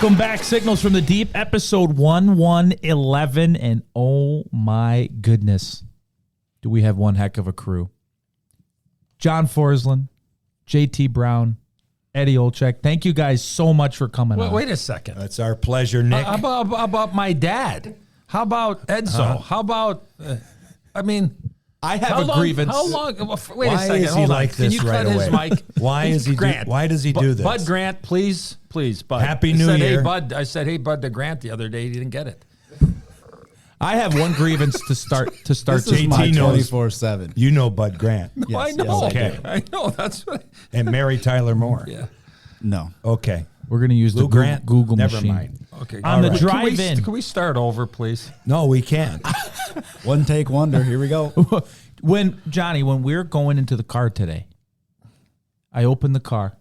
Welcome back, Signals from the Deep, episode 1111, and oh my goodness, do we have one heck of a crew. John Forslund, JT Brown, Eddie Olczyk, thank you guys so much for coming on. Wait a second. That's our pleasure, Nick. How about my dad? How about Edzo? How about, I have a grievance. How long? Wait Why a second. is he Hold like on. this Can you right cut away? his mic? Why is he? Grant. Why does he do this? Bud Grant, please, Bud. Happy I New said, Year. Hey, Bud. I said, hey, Bud to Grant the other day. He didn't get it. I have one grievance to start. This is JT my knows. 24/7. You know Bud Grant. No, I Yes, know. yes, I Okay. I know. That's what. And Mary Tyler Moore. Yeah. No. Okay. We're going to use Lou the Grant. Google Never machine. mind. Okay. On the Can we- drive-in. Can we start over, please? No, we can't. One take wonder. Here we go. When we're going into the car today, I opened the car,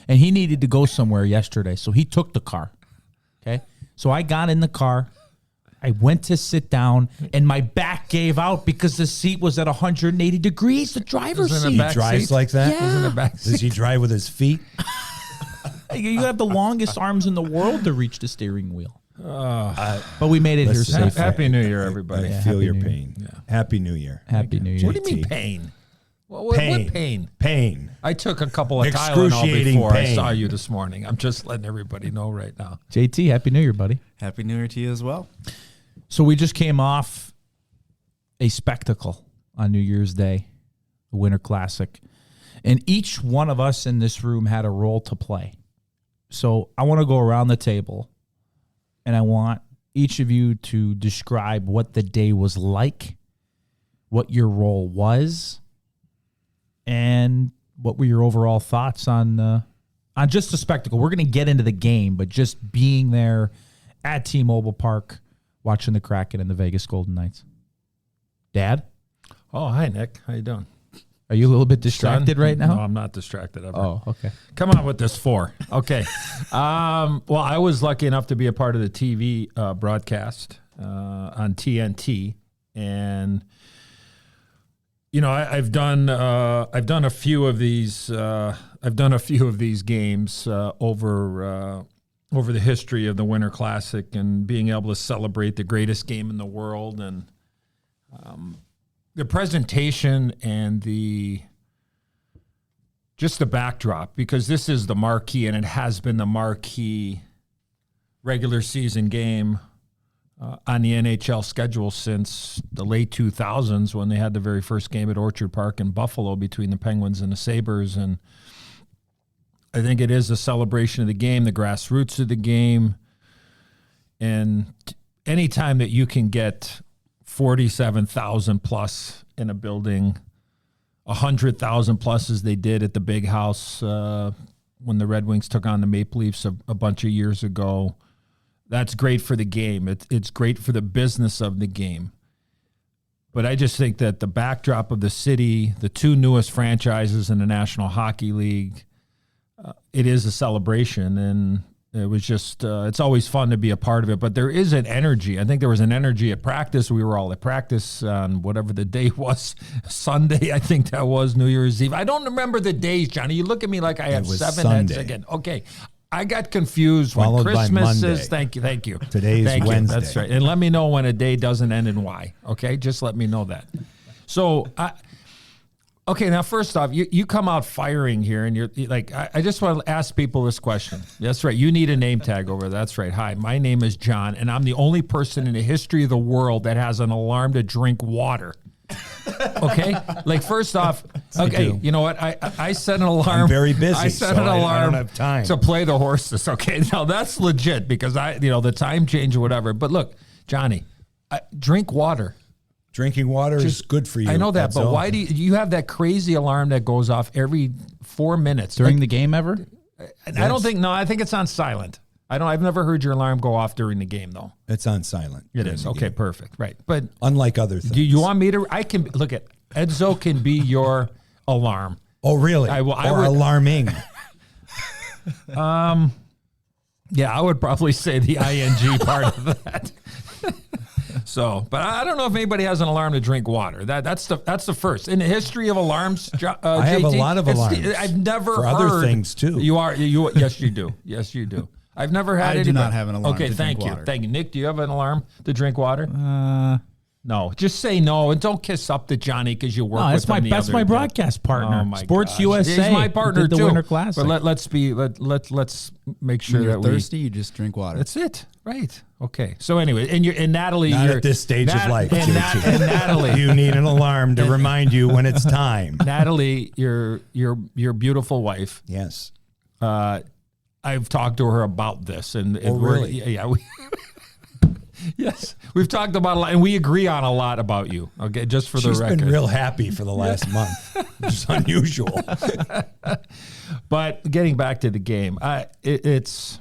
and he needed to go somewhere yesterday, so he took the car. Okay, so I got in the car, I went to sit down, and my back gave out because the seat was at 180 degrees. The driver's Was it in seat. the back Drives seat? like that. Yeah. Was in the back Does he drive with his feet? You have the longest arms in the world to reach the steering wheel. But we made it here Listen, safely. Happy New Year, everybody. I Yeah, feel Happy your New Year. pain. Yeah. Happy New Year. Happy New Year. What do you mean JT. pain? What pain? Pain. I took a couple of Tylenol Excruciating before I pain. saw you this morning. I'm just letting everybody know right now. JT, Happy New Year, buddy. Happy New Year to you as well. So we just came off a spectacle on New Year's Day, the Winter Classic, and each one of us in this room had a role to play. So I want to go around the table, and I want each of you to describe what the day was like, what your role was, and what were your overall thoughts on just the spectacle. We're going to get into the game, but just being there at T-Mobile Park, watching the Kraken and the Vegas Golden Knights. Dad, Oh, hi, Nick. How you doing? are you a little bit distracted Son? right now? No, I'm not distracted ever. Oh, okay. Come on with this 4. Okay. Well, I was lucky enough to be a part of the TV broadcast on TNT, and I've done a few of these. I've done a few of these games over the history of the Winter Classic, and being able to celebrate the greatest game in the world, and the presentation and just the backdrop, because this is the marquee, and it has been the marquee regular season game on the NHL schedule since the late 2000s, when they had the very first game at Orchard Park in Buffalo between the Penguins and the Sabres. And I think it is a celebration of the game, the grassroots of the game. And anytime that you can get 47,000 plus in a building, 100,000 plus as they did at the Big House when the Red Wings took on the Maple Leafs a bunch of years ago, that's great for the game. It's great for the business of the game. But I just think that the backdrop of the city, the 2 newest franchises in the National Hockey League, it is a celebration, and it was just, it's always fun to be a part of it. But there is an energy. I think there was an energy at practice. We were all at practice on whatever the day was, Sunday, I think that was, New Year's Eve. I don't remember the days, Johnny. You look at me like I have was 7 Sunday. heads again. Okay. I got confused Followed when by Christmas Monday. is. Thank you. Today's Thank Wednesday. You. That's right. And let me know when a day doesn't end and why. Okay, just let me know that. So, okay. Now, first off, you come out firing here, and you're like, I just want to ask people this question. That's right. You need a name tag over there. That's right. Hi, my name is John, and I'm the only person in the history of the world that has an alarm to drink water. Okay, like first off, okay, you know what? I set an alarm. I'm very busy. I set so an alarm I don't have time to play the horses. Okay, now that's legit because the time change or whatever. But look, Johnny, drink water. Drinking water is good for you. I know that, That's but all. why do you have that crazy alarm that goes off every 4 minutes During the game ever? I don't think. No, I think it's on silent. I've never heard your alarm go off during the game though. It's on silent. It is okay, perfect, right? But Unlike other things. do you want me to? I can look at Edzo can be your alarm. Oh, really? I would- alarming. Yeah, I would probably say the ing part of that. So, but I don't know if anybody has an alarm to drink water. That's the first in the history of alarms. I have a JT, lot of alarms I've never for heard other things too. Yes, you do. Yes, you do. I've never had I it. do not have an alarm Okay, to thank drink you. water. Thank you. Nick, do you have an alarm to drink water? No. Just say no, and don't kiss up to Johnny because you work No, with him. that's my broadcast partner. Oh my Sports gosh. USA. He's my partner Did the too. Winter Classic. But let's make sure When you're that thirsty, you just drink water. That's it. Right. Okay. So anyway, and Natalie, Not you're, at this stage of life, and, JT. and Natalie, You need an alarm to remind you when it's time. Natalie, your beautiful wife. Yes. I've talked to her about this, and really? yeah. Yes, we've talked about a lot, and we agree on a lot about you. Okay, just for She's the record. been real happy for the last month, which is unusual. But getting back to the game, it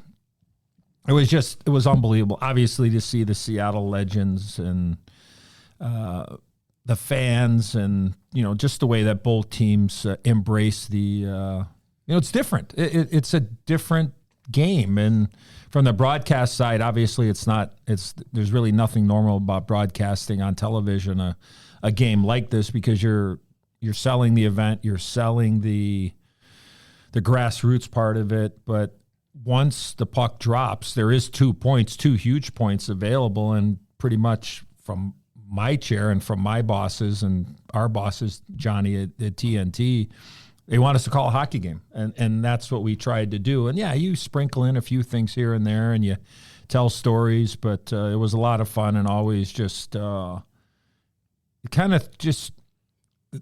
was unbelievable. Obviously, to see the Seattle Legends and the fans, and just the way that both teams embrace the. It's different. It's a different game, and from the broadcast side, obviously, there's really nothing normal about broadcasting on television a game like this, because you're selling the event, you're selling the grassroots part of it. But once the puck drops, there is 2 huge points available, and pretty much from my chair and from my bosses and our bosses, Johnny at TNT, they want us to call a hockey game, and that's what we tried to do. And yeah, you sprinkle in a few things here and there, and you tell stories, but it was a lot of fun, and always just kind of just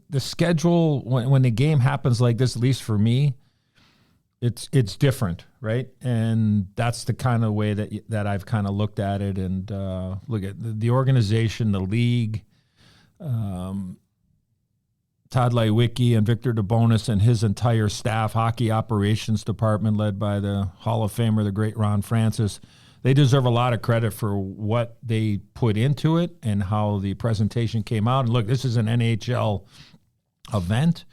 the schedule when the game happens like this. At least for me, it's different, right? And that's the kind of way that I've kind of looked at it, and look at the organization, the league. Todd Lewicki and Victor DeBonis and his entire staff, hockey operations department led by the Hall of Famer, the great Ron Francis, they deserve a lot of credit for what they put into it and how the presentation came out. And look, this is an NHL event,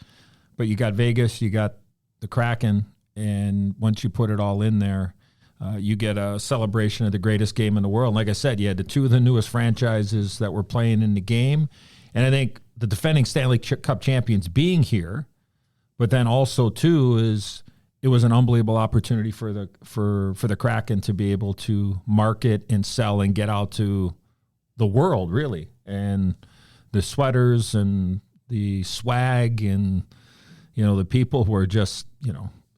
but you got Vegas, you got the Kraken, and once you put it all in there, you get a celebration of the greatest game in the world. Like I said, you had the 2 of the newest franchises that were playing in the game, and I think the defending Stanley Cup champions being here, but then also too it was an unbelievable opportunity for the Kraken to be able to market and sell and get out to the world, really. And the sweaters and the swag, and the people were just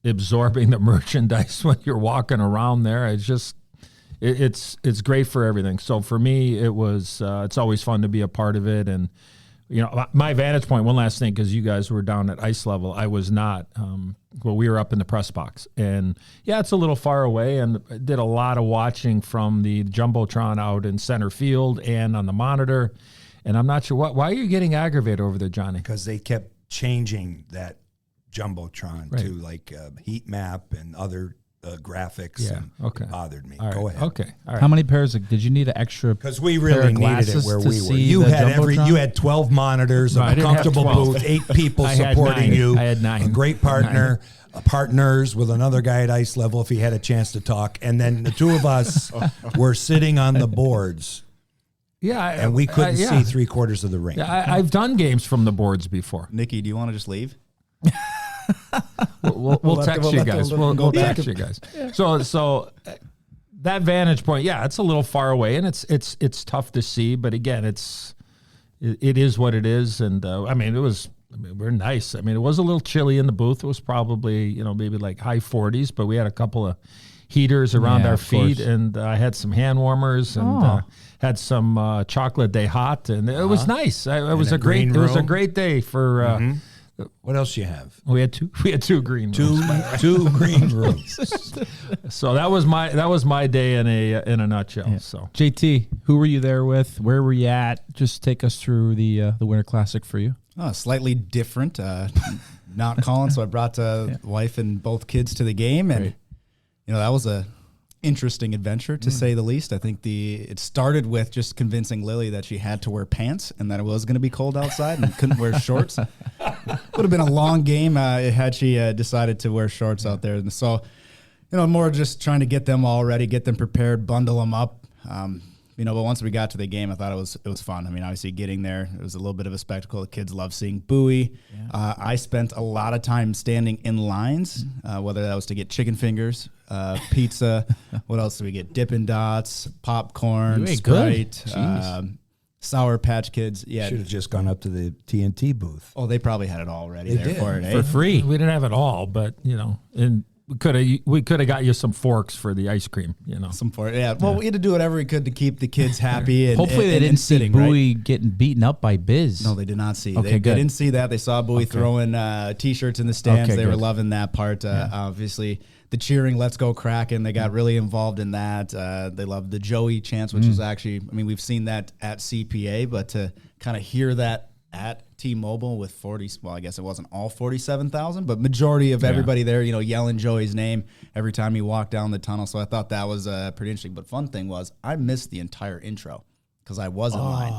absorbing the merchandise when you're walking around there. It's just it's great for everything. So for me, it was it's always fun to be a part of it. And my vantage point, one last thing, because you guys were down at ice level. I was not. We were up in the press box. And, yeah, it's a little far away, and I did a lot of watching from the Jumbotron out in center field and on the monitor. And I'm not sure. Why are you getting aggravated over there, Johnny? Because they kept changing that Jumbotron to like heat map and other graphics. Yeah, and okay. It bothered me. All right. Go ahead. Okay. All right. How many pairs did you need an extra? Because we pair really of needed it glasses where to we were. see You the had Jumbotron? you had 12 monitors, No, I a didn't have comfortable 12. booth, 8 people I had supporting 9. you. I had 9. A great partner, partners with another guy at ice level if he had a chance to talk, and then the 2 of us were sitting on the boards. Yeah, And we couldn't see 3/4 of the ring. Yeah, I've done games from the boards before. Nikki, do you want to just leave? We'll text you guys. We'll back. text you guys. So that vantage point, yeah, it's a little far away, and it's tough to see. But again, it is what it is. And we're nice. I mean, it was a little chilly in the booth. It was probably maybe like high 40s, but we had a couple of heaters around our feet, course. and I had some hand warmers and had some chocolate day hot, and it was nice. It was a great day for. What else you have? We had two green rooms. Two green rooms. So that was my day in a nutshell. Yeah. So JT, who were you there with? Where were you at? Just take us through the Winter Classic for you. Oh, slightly different. Not Colin, so I brought wife and both kids to the game, and that was a interesting adventure to say the least. I think it started with just convincing Lily that she had to wear pants and that it was going to be cold outside and couldn't wear shorts. Would have been a long game had she decided to wear shorts out there. And so, more just trying to get them all ready, get them prepared, bundle them up. But once we got to the game, I thought it was fun. I mean, obviously getting there, it was a little bit of a spectacle. The kids love seeing Bowie. Yeah. I spent a lot of time standing in lines, whether that was to get chicken fingers, pizza. What else did we get? Dippin' Dots, popcorn, Sprite, Sour Patch Kids. Yeah, should have just gone up to the TNT booth. Oh, they probably had it all ready there for it, for free. We didn't have it all, but and we could have got you some forks for the ice cream. Some forks. Yeah. Well, we had to do whatever we could to keep the kids happy. And hopefully they didn't see Bowie getting beaten up by Biz. No, they did not see. Okay, they good. didn't see that. They saw Bowie throwing T-shirts in the stands. They were loving that part. Obviously, the cheering, "Let's go Kraken!" They got really involved in that. They loved the Joey chants, which was actually, I mean, we've seen that at CPA, but to kind of hear that at T-Mobile with 40, well, I guess it wasn't all 47,000, but majority of everybody there, yelling Joey's name every time he walked down the tunnel. So I thought that was pretty interesting. But fun thing was, I missed the entire intro because I was in line.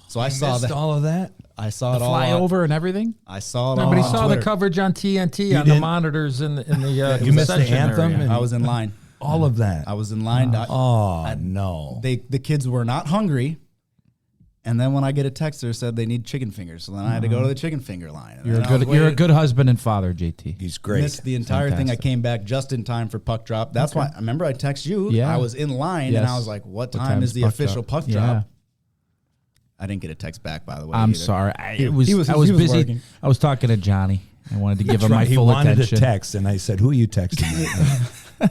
So I saw all of that. I saw it the all flyover and everything. I saw it all. Nobody on saw Twitter. the coverage on TNT on the monitors in the You missed the anthem. area. I was in line. All of that. I was in line. No. The kids were not hungry. And then when I get a text that said they need chicken fingers, so then I had to go to the chicken finger line. You're a good husband and father, JT. He's great. Missed the entire thing. I came back just in time for puck drop. That's why I remember I text you. Yeah. I was in line and I was like, "What time is the official puck drop?" I didn't get a text back, by the way. I'm either. sorry. I was was busy. working. I was talking to Johnny. I wanted to give him my He full wanted attention. a text, and I said, "Who are you texting me?"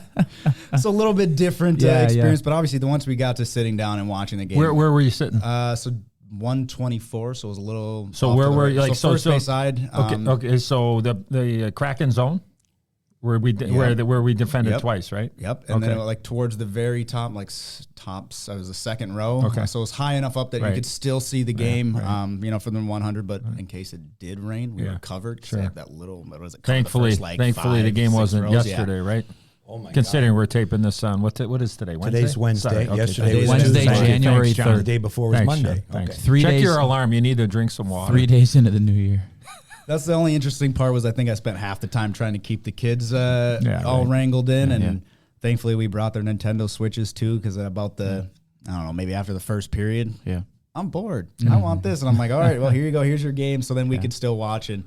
It's a little bit different Yeah, experience, but obviously once we got to sitting down and watching the game. Where were you sitting? So 124, so it was a little. So off where to the were right. you? Like so first base side. Okay. So the Kraken zone, where we defended twice, right? Yep. And then like towards the very top, like tops, it was the second row. Okay. So it was high enough up that you could still see the game. For the 100, but in case it did rain, we were covered. Sure. That little. What was it? Thankfully, the game wasn't yesterday, right? Oh my Considering we're taping this on what is today? Wednesday? Today's Wednesday. Sorry, okay. Yesterday was Wednesday, Tuesday. January Thanks, John. 3rd. The day before was Thanks, Monday. John. Thanks. Okay. 3 Check days. your alarm. You need to drink some water. 3 days into the new year. That's the only interesting part was I think I spent half the time trying to keep the kids all wrangled in, and thankfully we brought their Nintendo Switches too because about I don't know, maybe after the first period, I'm bored. I want this, and I'm like, all right, well here you go, here's your game. So then we could still watch, and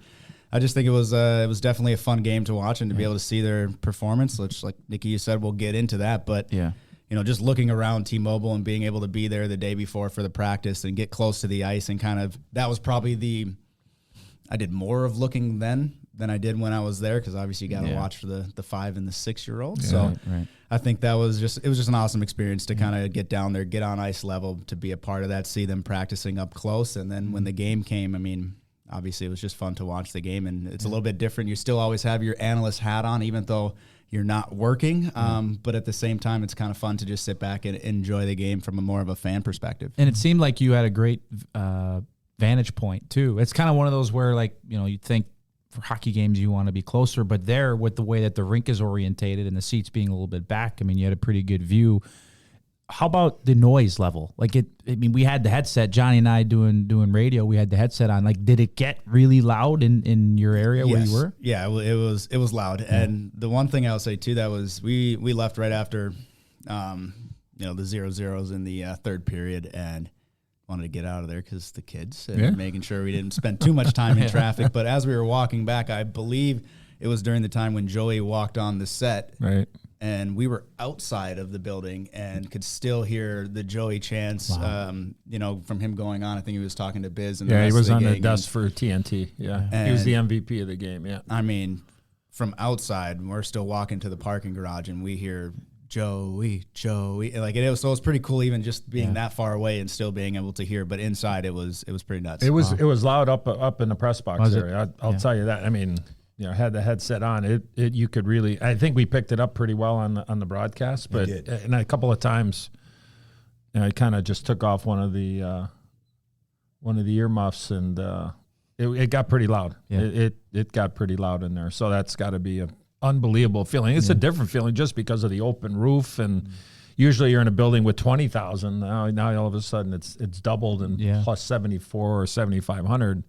I just think it was definitely a fun game to watch and to be able to see their performance. Which, like Nikki, you said, we'll get into that, but just looking around T-Mobile and being able to be there the day before for the practice and get close to the ice and kind of that was probably I did more of looking then than I did when I was there because obviously you got to watch for the 5 and the 6-year-olds. So I think it was just an awesome experience to kind of get down there, get on ice level, to be a part of that, see them practicing up close, and then when the game came, I mean. Obviously, it was just fun to watch the game, and it's a little bit different. You still always have your analyst hat on, even though you're not working. But at the same time, it's kind of fun to just sit back and enjoy the game from a more of a fan perspective. And it seemed like you had a great vantage point, too. It's kind of one of those where, like, you'd think for hockey games you want to be closer, but there, with the way that the rink is orientated and the seats being a little bit back, I mean, you had a pretty good view. How about the noise level? Like we had the headset, Johnny and I doing radio, we had the headset on. Like, did it get really loud in your area where you were? Yeah, it was loud. Yeah. And the one thing I would say too, that was we left right after, the 0-0s in the third period and wanted to get out of there because the kids and making sure we didn't spend too much time in traffic. But as we were walking back, I believe it was during the time when Joey walked on the set. Right. And we were outside of the building and could still hear the Joey chants, from him going on. I think he was talking to Biz. And he was on the desk for TNT. Yeah, he was the MVP of the game. Yeah, I mean, from outside, we're still walking to the parking garage, and we hear Joey. Like it was, so it was pretty cool, even just being that far away and still being able to hear. But inside, it was pretty nuts. It was loud up in the press box area. I'll tell you that. I mean. Had the headset on, it you could really. I think we picked it up pretty well on the broadcast, but and a couple of times, I kind of just took off one of the earmuffs, and it got pretty loud. Yeah. It got pretty loud in there, so that's got to be an unbelievable feeling. It's a different feeling just because of the open roof, and usually you're in a building with 20,000. Now all of a sudden it's doubled and plus 74 or 7,500.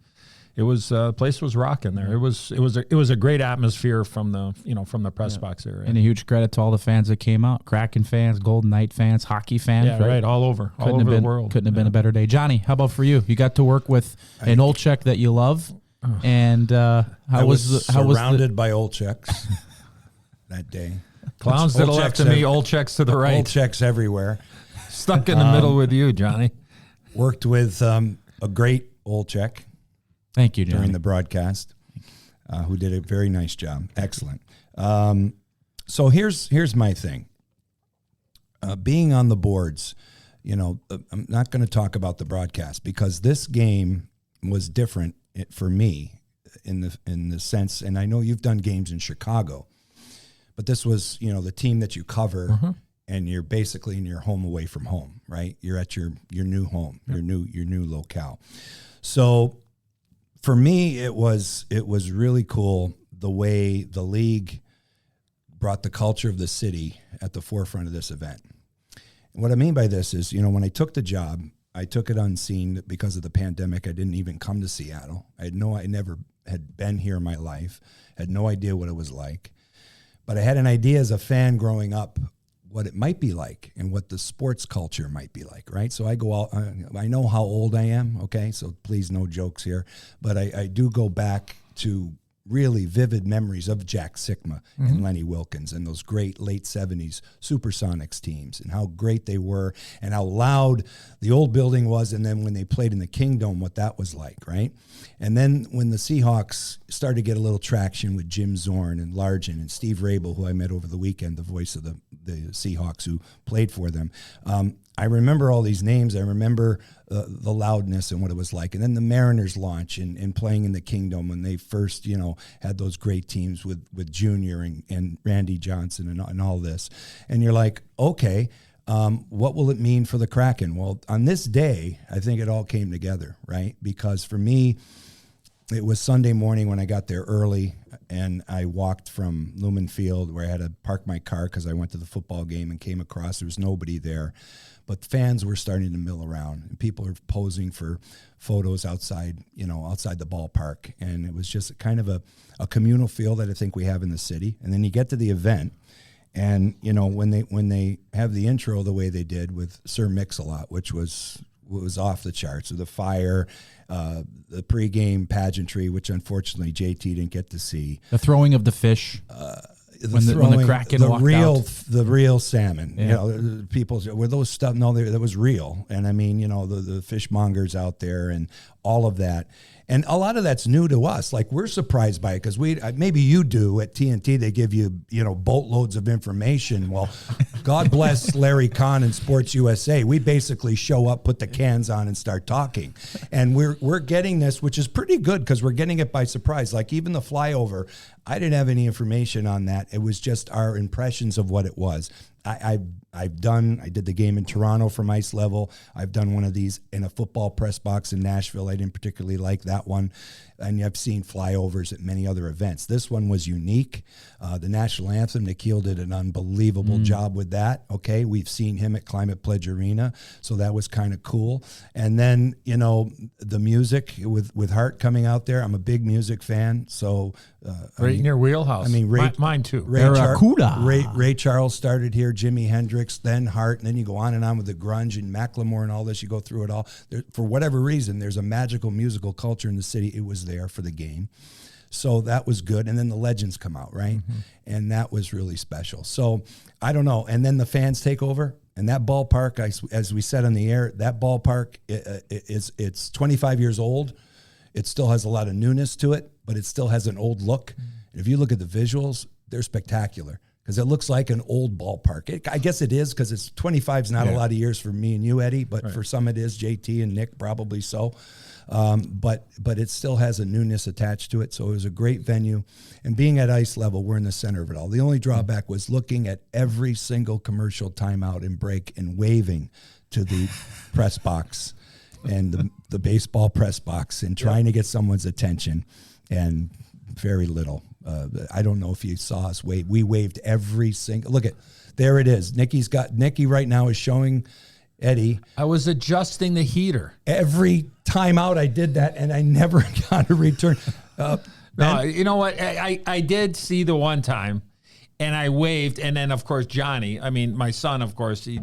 it was place was rocking there. It was a great atmosphere from the press box area. And a huge credit to all the fans that came out. Kraken fans, Golden Knight fans, hockey fans. Yeah, right. All over the world. Couldn't have been a better day. Johnny, how about for you? You got to work with an Olczyk that you love. And how was surrounded by Olczyks that day. Clowns to the left of me, Olczyks to the right. Olczyks everywhere. Stuck in the middle with you, Johnny. Worked with a great Olczyk. Thank you, Johnny. During the broadcast, who did a very nice job. Excellent. So here's my thing. Being on the boards, I'm not going to talk about the broadcast because this game was different for me in the sense, and I know you've done games in Chicago, but this was, the team that you cover, and you're basically in your home away from home, right? You're at your new home, your new locale. So for me, it was really cool the way the league brought the culture of the city at the forefront of this event. And what I mean by this is, when I took the job, I took it unseen because of the pandemic. I didn't even come to Seattle. I never had been here in my life, had no idea what it was like. But I had an idea as a fan growing up what it might be like and what the sports culture might be like, right? So I go out, I know how old I am, okay? So please, no jokes here. But I do go back to really vivid memories of Jack Sikma and Lenny Wilkins and those great late 70s Supersonics teams and how great they were and how loud the old building was, and then when they played in the Kingdome, what that was like, right? And then when the Seahawks started to get a little traction with Jim Zorn and Largent and Steve Rabel, who I met over the weekend, the voice of the Seahawks who played for them, I remember all these names. I remember the loudness and what it was like. And then the Mariners launch and playing in the Kingdome when they first, had those great teams with Junior and Randy Johnson and all this. And you're like, okay, what will it mean for the Kraken? Well, on this day, I think it all came together, right? Because for me, it was Sunday morning when I got there early, and I walked from Lumen Field where I had to park my car because I went to the football game and came across. There was nobody there. But fans were starting to mill around, and people were posing for photos outside the ballpark. And it was just kind of a communal feel that I think we have in the city. And then you get to the event, and when they have the intro the way they did with Sir Mix-a-Lot, which was off the charts, with the fire, the pregame pageantry, which unfortunately JT didn't get to see. The throwing of the fish. When the Kraken walked out. The real salmon, people were those stuff. No, that was real. And I mean, the fishmongers out there and all of that. And a lot of that's new to us. Like, we're surprised by it because maybe you do at TNT. They give you, boatloads of information. Well, God bless Larry Kahn and Sports USA. We basically show up, put the cans on, and start talking. And we're getting this, which is pretty good because we're getting it by surprise. Like, even the flyover, I didn't have any information on that. It was just our impressions of what it was. I did the game in Toronto from Ice Level. I've done one of these in a football press box in Nashville. I didn't particularly like that one. And I've seen flyovers at many other events. This one was unique. The national anthem, Nikhil did an unbelievable job with that. Okay, we've seen him at Climate Pledge Arena, so that was kind of cool. And then, the music with Hart coming out there. I'm a big music fan, so in your wheelhouse. I mean, mine too. Ray Charles started here, Jimi Hendrix, then Hart, and then you go on and on with the grunge and Macklemore and all this. You go through it all. For whatever reason, there's a magical musical culture in the city. It was there for the game. So that was good. And then the legends come out, right? And that was really special. So I don't know. And then the fans take over. And that ballpark, as we said on the air, that ballpark, it's 25 years old. It still has a lot of newness to it, but it still has an old look. And if you look at the visuals, they're spectacular because it looks like an old ballpark. I guess it is because it's 25 is not a lot of years for me and you, Eddie, but for some it is, JT and Nick probably so. But it still has a newness attached to it. So it was a great venue. And being at Ice Level, we're in the center of it all. The only drawback was looking at every single commercial timeout and break and waving to the press box and the baseball press box and trying to get someone's attention, and very little. I don't know if you saw us wave. We waved every single. Look at there it is. Nikki right now is showing Eddie. I was adjusting the heater. Every time out I did that, and I never got a return. No, you know what? I did see the one time, and I waved, and then of course Johnny. I mean, my son, of course, he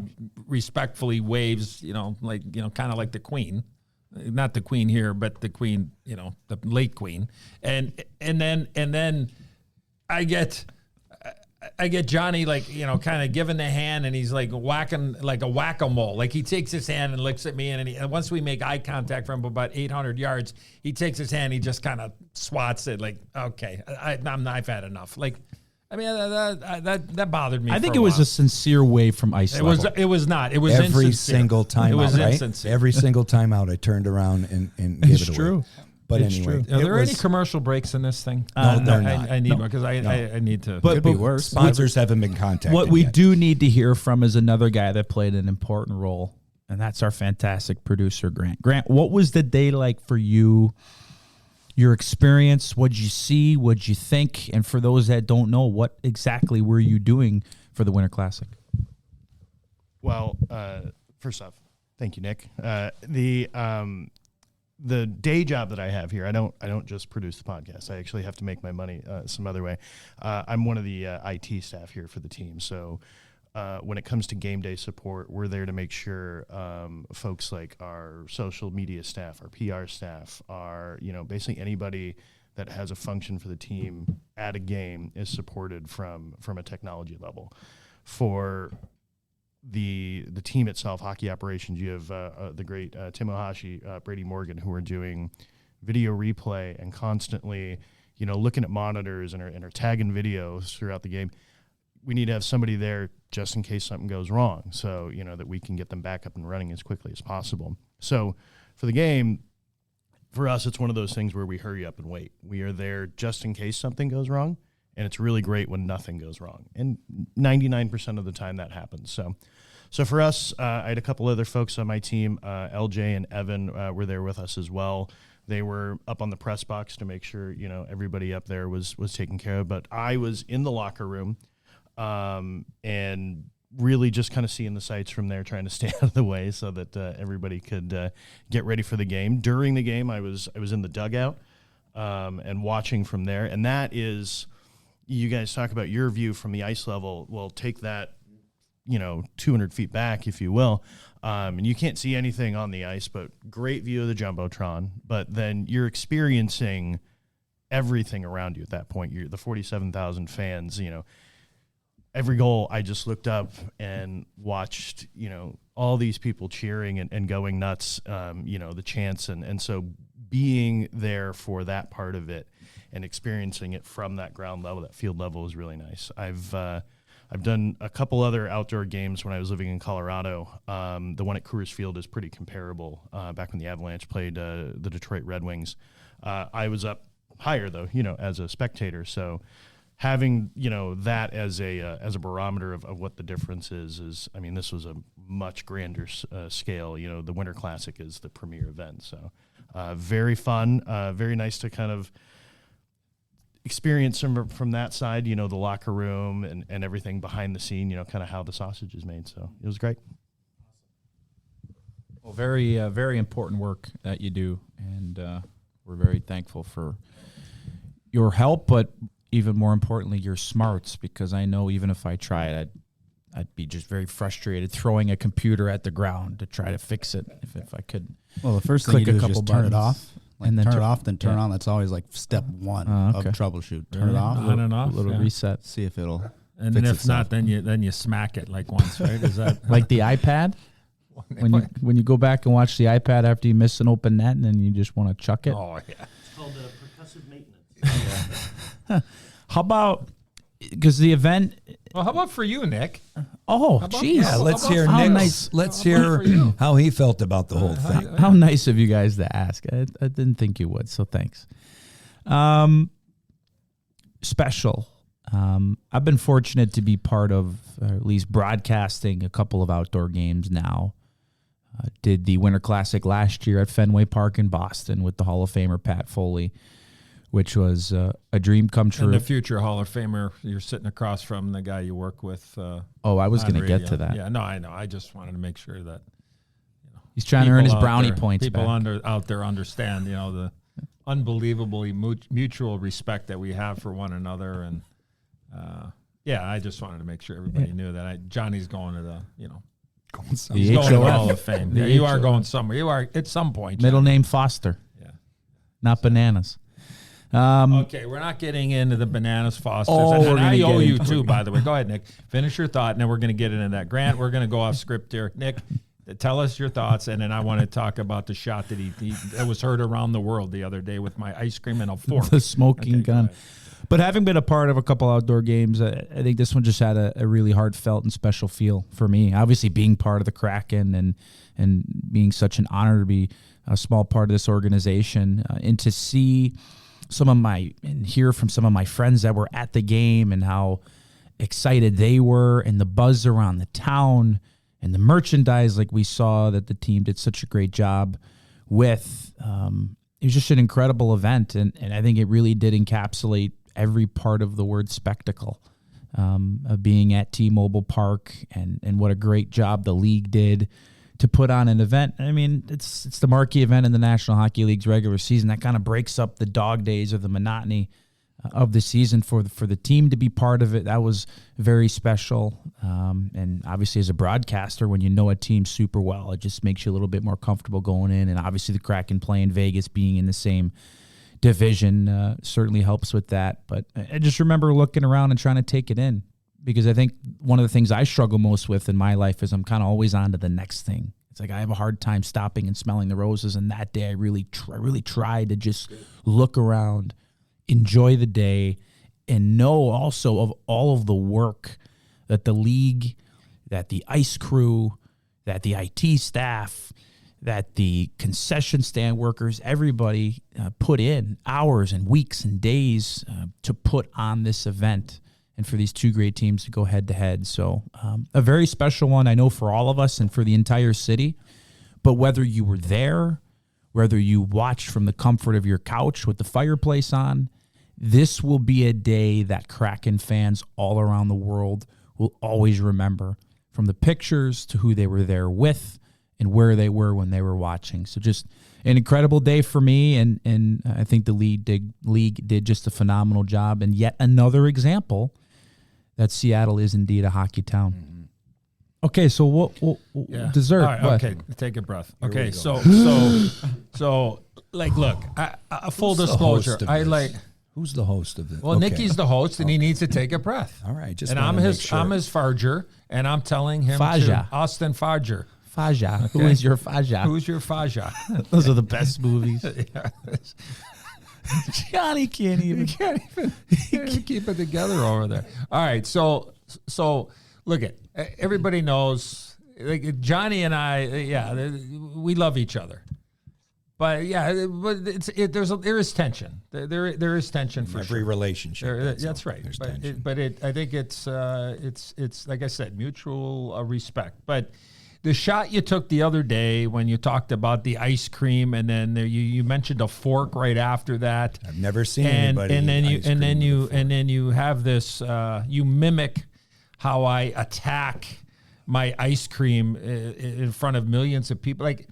respectfully waves. Kind of like the Queen, not the Queen here, but the Queen. The late Queen, and then I get Johnny kind of giving the hand, and he's like whacking like a whack-a-mole. Like he takes his hand and looks at me, and once we make eye contact from about 800 yards, he takes his hand, he just kind of swats it. Like, okay, I've had enough. Like, I mean, that bothered me. I think it was a sincere wave from ice level. It was not. It was every insincere. single time. It was out, right? insincere. Every single time out, I turned around and gave it away. True. But It's anyway, true. Are there any commercial breaks in this thing? No, they're not. I need one because I need to. But- Could be worse. sponsors haven't been contacted. What we yet. do need to hear from is another guy that played an important role, and that's our fantastic producer, Grant. Grant, what was the day like for you? Your experience, what'd you see, what'd you think? And for those that don't know, what exactly were you doing for the Winter Classic? Well, first off, thank you, Nick. The day job that I have here, I don't just produce the podcast. I actually have to make my money some other way. I'm one of the IT staff here for the team. So when it comes to game day support, we're there to make sure folks like our social media staff, our PR staff, our basically anybody that has a function for the team at a game is supported from a technology level. For the team itself, hockey operations, you have the great Tim Ohashi, Brady Morgan, who are doing video replay and constantly, looking at monitors and are tagging videos throughout the game. We need to have somebody there just in case something goes wrong, so that we can get them back up and running as quickly as possible. So for the game, for us, it's one of those things where we hurry up and wait. We are there just in case something goes wrong. And it's really great when nothing goes wrong. And 99% of the time that happens. So for us, I had a couple other folks on my team. LJ and Evan were there with us as well. They were up on the press box to make sure, everybody up there was taken care of. But I was in the locker room and really just kind of seeing the sights from there, trying to stay out of the way so that everybody could get ready for the game. During the game, I was in the dugout and watching from there. And that is... You guys talk about your view from the ice level. Well, take that, 200 feet back, if you will. And you can't see anything on the ice, but great view of the Jumbotron. But then you're experiencing everything around you at that point. You're the 47,000 fans, every goal, I just looked up and watched, all these people cheering and going nuts, the chants. And so being there for that part of it, and experiencing it from that ground level, that field level, is really nice. I've done a couple other outdoor games when I was living in Colorado. The one at Coors Field is pretty comparable. Back when the Avalanche played the Detroit Red Wings, I was up higher though, as a spectator. So having that as a barometer of what the difference is. I mean, this was a much grander scale. The Winter Classic is the premier event. So very fun, very nice to kind of experience from that side, the locker room and everything behind the scene, kind of how the sausage is made. So it was great. Well, very, very important work that you do. And we're very thankful for your help, but even more importantly, your smarts, because I know even if I tried, I'd be just very frustrated throwing a computer at the ground to try to fix it if I could. Well, the first thing you do is just turn it off. And then turn it off, then turn it on. That's always like step one of troubleshoot. Turn it off, on and off, a little reset. see if it'll. And fix then if itself. not, then you smack it like once, right? Is that Like the iPad? When you go back and watch the iPad after you miss an open net and then you just want to chuck it? Oh yeah. It's called percussive maintenance. How about, because the event, Well, how about for you, Nick? oh, about- jeez. Yeah, let's hear how Nick's. nice- Let's how about hear for you? how he felt about the whole thing. How nice of you guys to ask. I didn't think you would, so thanks. Special. I've been fortunate to be part of, or at least broadcasting a couple of outdoor games now. Did the Winter Classic last year at Fenway Park in Boston with the Hall of Famer Pat Foley, which was a dream come true. And the future Hall of Famer, you're sitting across from the guy you work with. I was going to get radio. to that. Yeah, no, I know. I just wanted to make sure that He's trying to earn his brownie there, points people back. out there understand, the unbelievably mutual respect that we have for one another. And I just wanted to make sure everybody knew that Johnny's going to the, he's going to the Hall of Fame. Yeah, you are going somewhere. You are at some point. Middle name Foster. Yeah. Not Bananas. Okay, we're not getting into the Bananas Fosters. we're and I gonna owe get you into too, by the way. Go ahead, Nick. Finish your thought, and then we're going to get into that. Grant, we're going to go off script here. Nick, tell us your thoughts, and then I want to talk about the shot that that was heard around the world the other day with my ice cream and a fork. The smoking gun. But having been a part of a couple outdoor games, I think this one just had a really heartfelt and special feel for me. Obviously, being part of the Kraken and being such an honor to be a small part of this organization, and to see and hear from some of my friends that were at the game and how excited they were, and the buzz around the town and the merchandise like we saw that the team did such a great job with. It was just an incredible event, and I think it really did encapsulate every part of the word spectacle, of being at T-Mobile Park, and what a great job the league did to put on an event. I mean, it's the marquee event in the National Hockey League's regular season that kind of breaks up the dog days or the monotony of the season for the team to be part of it. That was very special. And obviously as a broadcaster, when you know a team super well, it just makes you a little bit more comfortable going in. And obviously the Kraken playing Vegas, being in the same division, certainly helps with that. But I just remember looking around and trying to take it in, because I think one of the things I struggle most with in my life is I'm kind of always on to the next thing. It's like I have a hard time stopping and smelling the roses. And that day I really tried to just look around, enjoy the day, and know also of all of the work that the league, that the ice crew, that the IT staff, that the concession stand workers, everybody put in hours and weeks and days to put on this event, and for these two great teams to go head-to-head. So a very special one, I know, for all of us and for the entire city. But whether you were there, whether you watched from the comfort of your couch with the fireplace on, this will be a day that Kraken fans all around the world will always remember, from the pictures to who they were there with and where they were when they were watching. So just an incredible day for me, and I think the league did just a phenomenal job, and yet another example that Seattle is indeed a hockey town. Mm-hmm. Okay, so what dessert? All right, what? okay, take a breath. Okay, so like, look, full disclosure, Who's the host of this? Well, okay. Nikki's the host, and he needs to take a breath. All right, just and I'm his Farger, and I'm telling him Faja. to Austin Farger. Faja. Okay. Who is your Faja? Who's your Faja? Those are the best movies. Johnny can't even keep it together over there. All right, so look at everybody knows, like, Johnny and I, we love each other. But there is tension. There is tension for every relationship. That's right. But I think it's like I said, mutual respect. But the shot you took the other day when you talked about the ice cream, and then you mentioned a fork right after that. I've never seen anybody. And then you have this. You mimic how I attack my ice cream in front of millions of people. Like,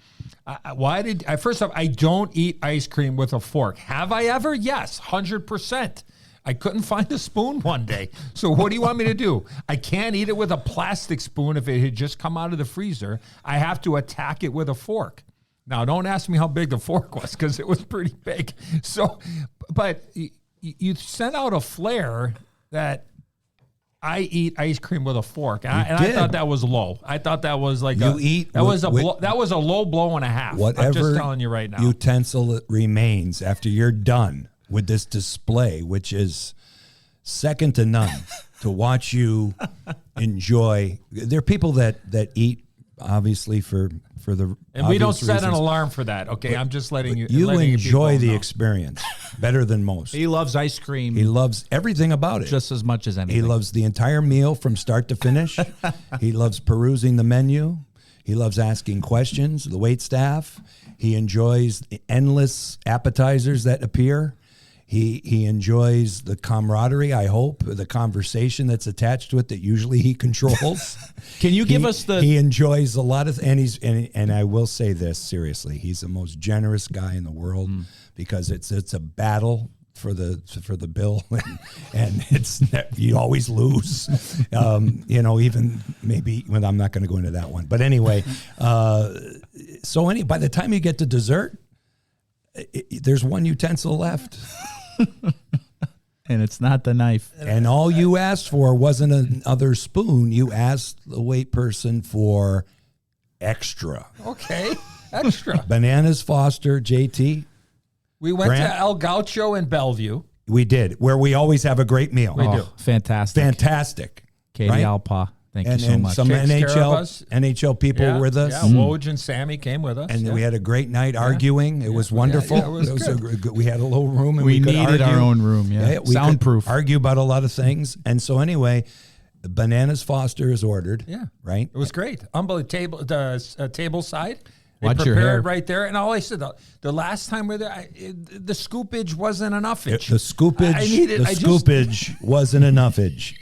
first off, I don't eat ice cream with a fork. Have I ever? Yes, 100%. I couldn't find a spoon one day. So what do you want me to do? I can't eat it with a plastic spoon if it had just come out of the freezer. I have to attack it with a fork. Now, don't ask me how big the fork was, because it was pretty big. So, but you sent out a flare that I eat ice cream with a fork, and I thought that was low. I thought that was like that was a low blow and a half. Whatever, I'm just telling you right now. Utensil remains after you're done with this display, which is second to none. To watch you enjoy, there are people that eat obviously for the, and we don't set reasons. an alarm for that. Okay, but I'm just letting you. You enjoy the know. Experience better than most. He loves ice cream. He loves everything about it just as much as anything. He loves the entire meal from start to finish. He loves perusing the menu. He loves asking questions, the wait staff. He enjoys the endless appetizers that appear. He enjoys the camaraderie, I hope, the conversation that's attached to it that usually he controls. Can you give us the? He enjoys a lot of, and I will say this seriously, he's the most generous guy in the world because it's a battle for the bill, and you always lose. Even maybe when I'm not going to go into that one, but anyway, by the time you get to dessert, there's one utensil left. And it's not the knife. And all you asked for wasn't another spoon. You asked the wait person for extra. Okay, extra. Bananas Foster, JT. We went Grant? to El Gaucho in Bellevue. We did, where we always have a great meal. We do. Fantastic. Fantastic. Katie right? Alpa. Thank you so And much. some Takes care of us. NHL people were with us. Yeah, Woj and Sammy came with us. And we had a great night arguing. It was wonderful. Yeah, it was we had a little room, and we could needed argue. our own room. Yeah, we soundproof. could argue about a lot of things. And so anyway, Bananas Foster is ordered. Yeah. Right? It was great. Unbelievable. The table side. They Watch your prepared hair. right there. And all I said, the last time we were there, the scoopage wasn't enough-age. The scoopage wasn't enough-age.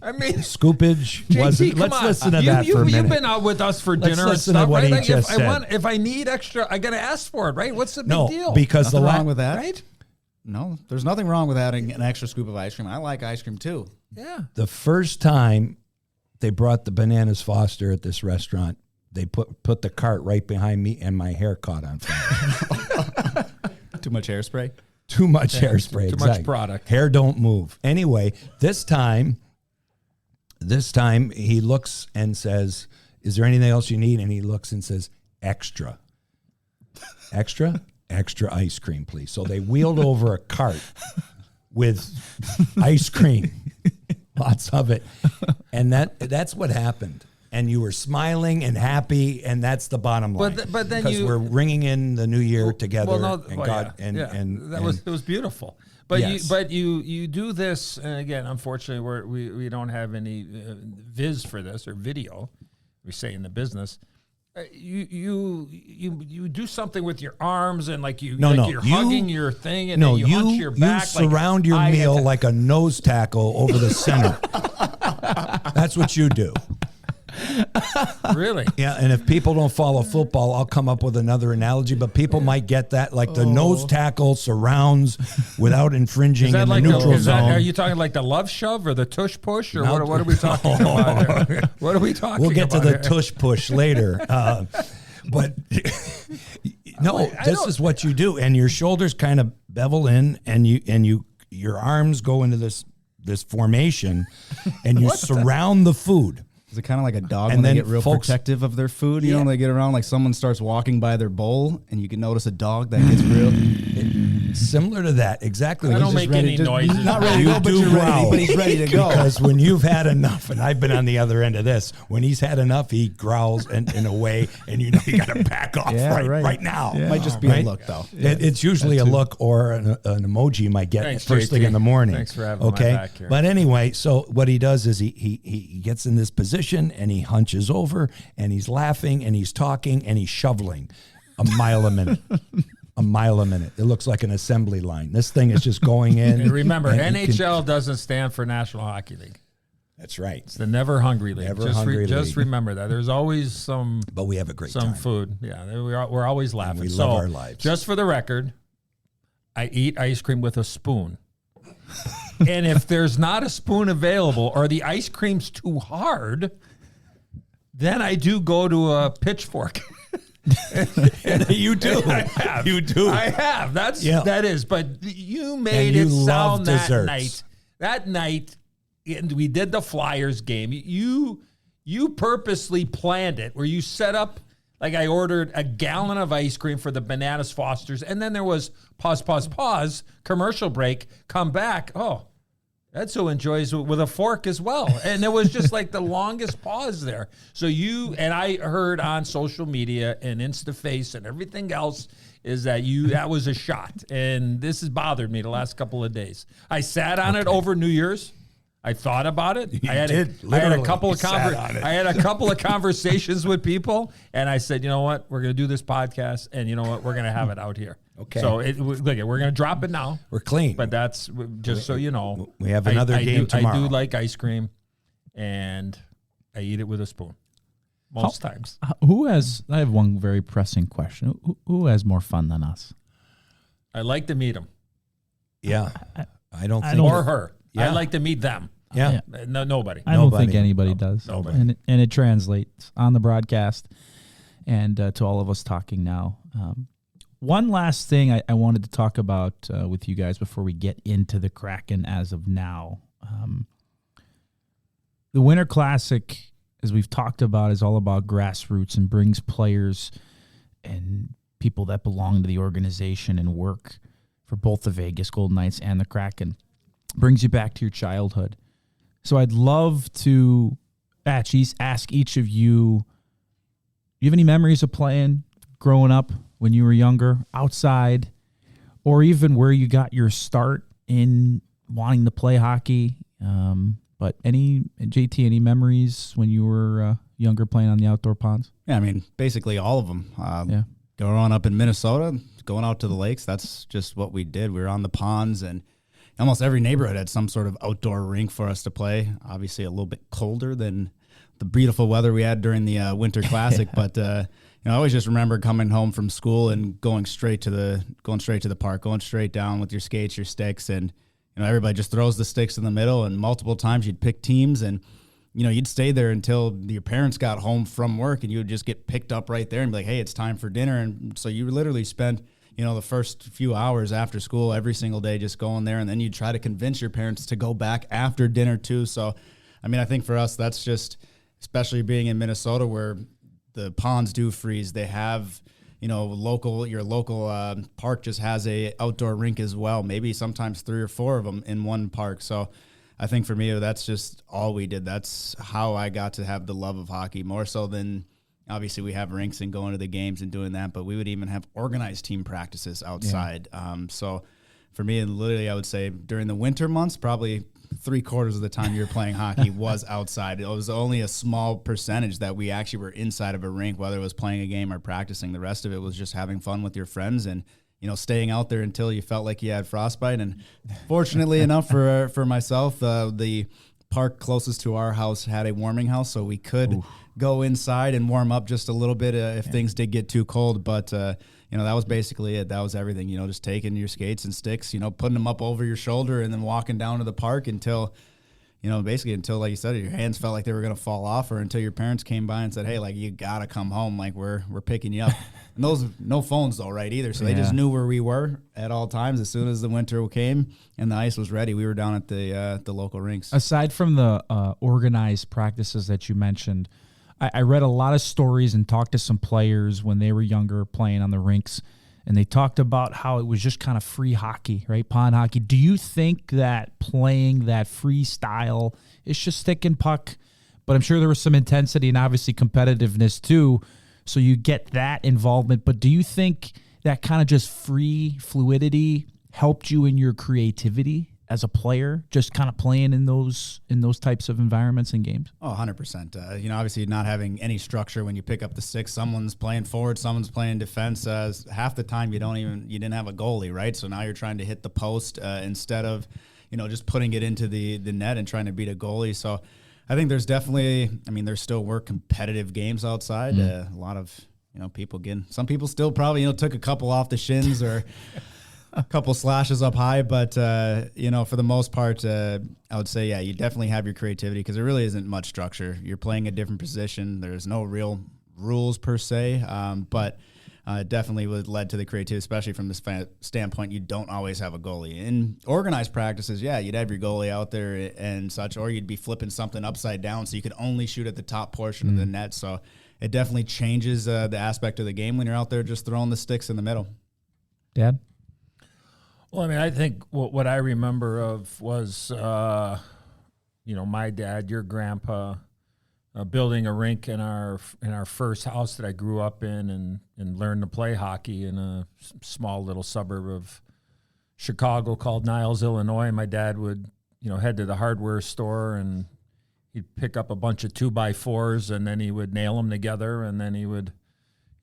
I mean, Scoopage JT, wasn't. come Let's on. listen to that for a minute. You've been out with us for Let's dinner and listen to stuff, what right? he Like just said. if I need extra, I got to ask for it, right? What's the big No, deal? because Nothing wrong with that. Right? No, there's nothing wrong with adding an extra scoop of ice cream. I like ice cream too. Yeah. the first time they brought the Bananas Foster at this restaurant, they put the cart right behind me, and my hair caught on fire. Too much hairspray. Too much hairspray. Too much product. Hair don't move. Anyway, this time he looks and says, "Is there anything else you need?" And he looks and says, "Extra. Extra ice cream, please." So they wheeled over a cart with ice cream, lots of it. And that's what happened. And you were smiling and happy, and that's the bottom line. But then because we're ringing in the new year together, it was beautiful. But Yes. you do this, and again, unfortunately, we don't have any viz for this or video. We say in the business, you do something with your arms and you're hugging your thing and then you hunch your back. You surround your meal like a nose tackle over the center. That's what you do. Really? Yeah, and if people don't follow football, I'll come up with another analogy, but people might get that, like the nose tackle surrounds without infringing in the neutral zone. Are you talking like the love shove or the tush push, or what are we talking about here? What are we talking about? We'll get to the here? tush push later. But this is what you do, and your shoulders kind of bevel in, and your arms go into this formation, and you surround the food. Is it kind of like a dog And when they then get real folks- protective of their food? You know, when they get around, like someone starts walking by their bowl, and you can notice a dog that gets real. Similar to that, exactly. I don't make any noises. Not ready to You go, but do you're ready. growl. But he's ready to go. Because when you've had enough, and I've been on the other end of this, when he's had enough, he growls in a way, and you got to back off right now. It might just be a look, though. It's usually a look or an emoji you might get Thanks, first thing JT. in the morning. Thanks for having my back here. But anyway, so what he does is he gets in this position, and he hunches over, and he's laughing, and he's talking, and he's shoveling a mile a minute. A mile a minute. It looks like an assembly line. This thing is just going in. And remember, and you NHL doesn't stand for National Hockey League. That's right. It's the Never Hungry League. Never just Hungry just League. remember that. There's always some But we have a great time. food. Yeah, we're always laughing. we so, love our lives. Just for the record, I eat ice cream with a spoon. And if there's not a spoon available or the ice cream's too hard, then I do go to a pitchfork. You do. I have. You do. I have. That is. But you made And it you love sound that desserts. night. That night, and we did the Flyers game. You purposely planned it where you set up, like I ordered a gallon of ice cream for the Bananas Fosters, and then there was pause, commercial break, come back. Oh, that's who enjoys with a fork as well. And it was just like the longest pause there. So and I heard on social media and InstaFace and everything else is that that was a shot. And this has bothered me the last couple of days. I sat on it over New Year's. I thought about it. You I had did, I had a literally. couple You of sat on it. I had a couple of conversations with people, and I said, you know what, we're going to do this podcast, and you know what, we're going to have it out here. Okay. So look, we're going to drop it now. We're clean. But that's just so you know. We have another game tomorrow. I do like ice cream, and I eat it with a spoon most times. I have one very pressing question. Who has more fun than us? I like to meet them. Yeah. I don't think. Or her. Yeah. I like to meet them. Yeah. No, nobody. I don't Nobody. think anybody does. Nobody. And it translates on the broadcast and to all of us talking now. One last thing I wanted to talk about with you guys before we get into the Kraken as of now. The Winter Classic, as we've talked about, is all about grassroots and brings players and people that belong to the organization and work for both the Vegas Golden Knights and the Kraken. Brings you back to your childhood. So I'd love to ask each of you, do you have any memories of playing growing up when you were younger, outside, or even where you got your start in wanting to play hockey? But JT, any memories when you were younger playing on the outdoor ponds? Yeah, I mean, basically all of them. Yeah. Growing up in Minnesota, going out to the lakes, that's just what we did. We were on the ponds, and almost every neighborhood had some sort of outdoor rink for us to play. Obviously, a little bit colder than the beautiful weather we had during the Winter Classic, but I always just remember coming home from school and going straight to the park, going straight down with your skates, your sticks, and everybody just throws the sticks in the middle. And multiple times you'd pick teams, and you'd stay there until your parents got home from work, and you would just get picked up right there and be like, hey, it's time for dinner. And so you literally spend the first few hours after school every single day just going there, and then you try to convince your parents to go back after dinner too. So, I mean, I think for us, that's just, especially being in Minnesota where the ponds do freeze, they have, your local park just has a outdoor rink as well, maybe sometimes 3 or 4 of them in one park. So I think for me, that's just all we did. That's how I got to have the love of hockey, more so than obviously we have rinks and going to the games and doing that, but we would even have organized team practices outside. Yeah. So for me, literally, I would say during the winter months, probably 3/4 of the time you were playing hockey was outside. It was only a small percentage that we actually were inside of a rink, whether it was playing a game or practicing. The rest of it was just having fun with your friends and staying out there until you felt like you had frostbite. And fortunately enough for myself, the park closest to our house had a warming house, so we could go inside and warm up just a little bit if things did get too cold. But that was basically it. That was everything. Just taking your skates and sticks, putting them up over your shoulder and then walking down to the park until, until, like you said, your hands felt like they were going to fall off, or until your parents came by and said, hey, like, you got to come home. Like, we're picking you up. And those, no phones though, right, either. So they just knew where we were at all times. As soon as the winter came and the ice was ready, we were down at the local rinks. Aside from the organized practices that you mentioned, I read a lot of stories and talked to some players when they were younger playing on the rinks, and they talked about how it was just kind of free hockey, right? Pond hockey. Do you think that playing that free style, it's just stick and puck, but I'm sure there was some intensity and obviously competitiveness too, so you get that involvement, but do you think that kind of just free fluidity helped you in your creativity as a player, just kind of playing in those types of environments and games? Oh, 100%. Obviously not having any structure when you pick up the stick. Someone's playing forward, someone's playing defense. Half the time you didn't have a goalie, right? So now you're trying to hit the post instead of, just putting it into the net and trying to beat a goalie. So I think there's definitely, there still were competitive games outside. A lot of, some people still probably, took a couple off the shins or a couple slashes up high, but for the most part, I would say, yeah, you definitely have your creativity because there really isn't much structure. You're playing a different position. There's no real rules per se, but it definitely led to the creativity, especially from this standpoint. You don't always have a goalie. In organized practices, yeah, you'd have your goalie out there and such, or you'd be flipping something upside down so you could only shoot at the top portion of the net. So it definitely changes the aspect of the game when you're out there just throwing the sticks in the middle. Dad? Well, I think what I remember of was, my dad, your grandpa, building a rink in our first house that I grew up in and learned to play hockey in a small little suburb of Chicago called Niles, Illinois. My dad would head to the hardware store and he'd pick up a bunch of 2x4s and then he would nail them together and then he would,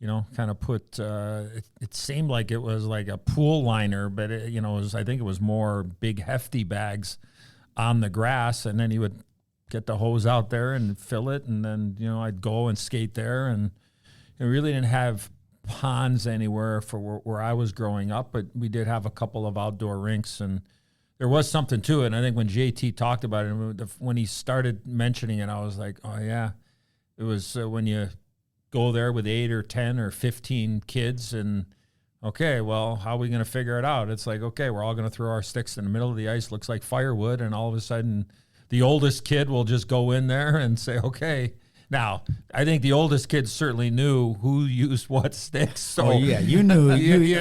kind of put, it seemed like it was like a pool liner, but I think it was more big hefty bags on the grass, and then he would get the hose out there and fill it, and then, I'd go and skate there, and we really didn't have ponds anywhere for where I was growing up, but we did have a couple of outdoor rinks, and there was something to it. And I think when JT talked about it, when he started mentioning it, I was like, oh yeah, it was when you go there with 8 or 10 or 15 kids and, okay, well, how are we going to figure it out? It's like, okay, we're all going to throw our sticks in the middle of the ice, looks like firewood, and all of a sudden the oldest kid will just go in there and say, okay. Now, I think the oldest kids certainly knew who used what sticks. So you knew.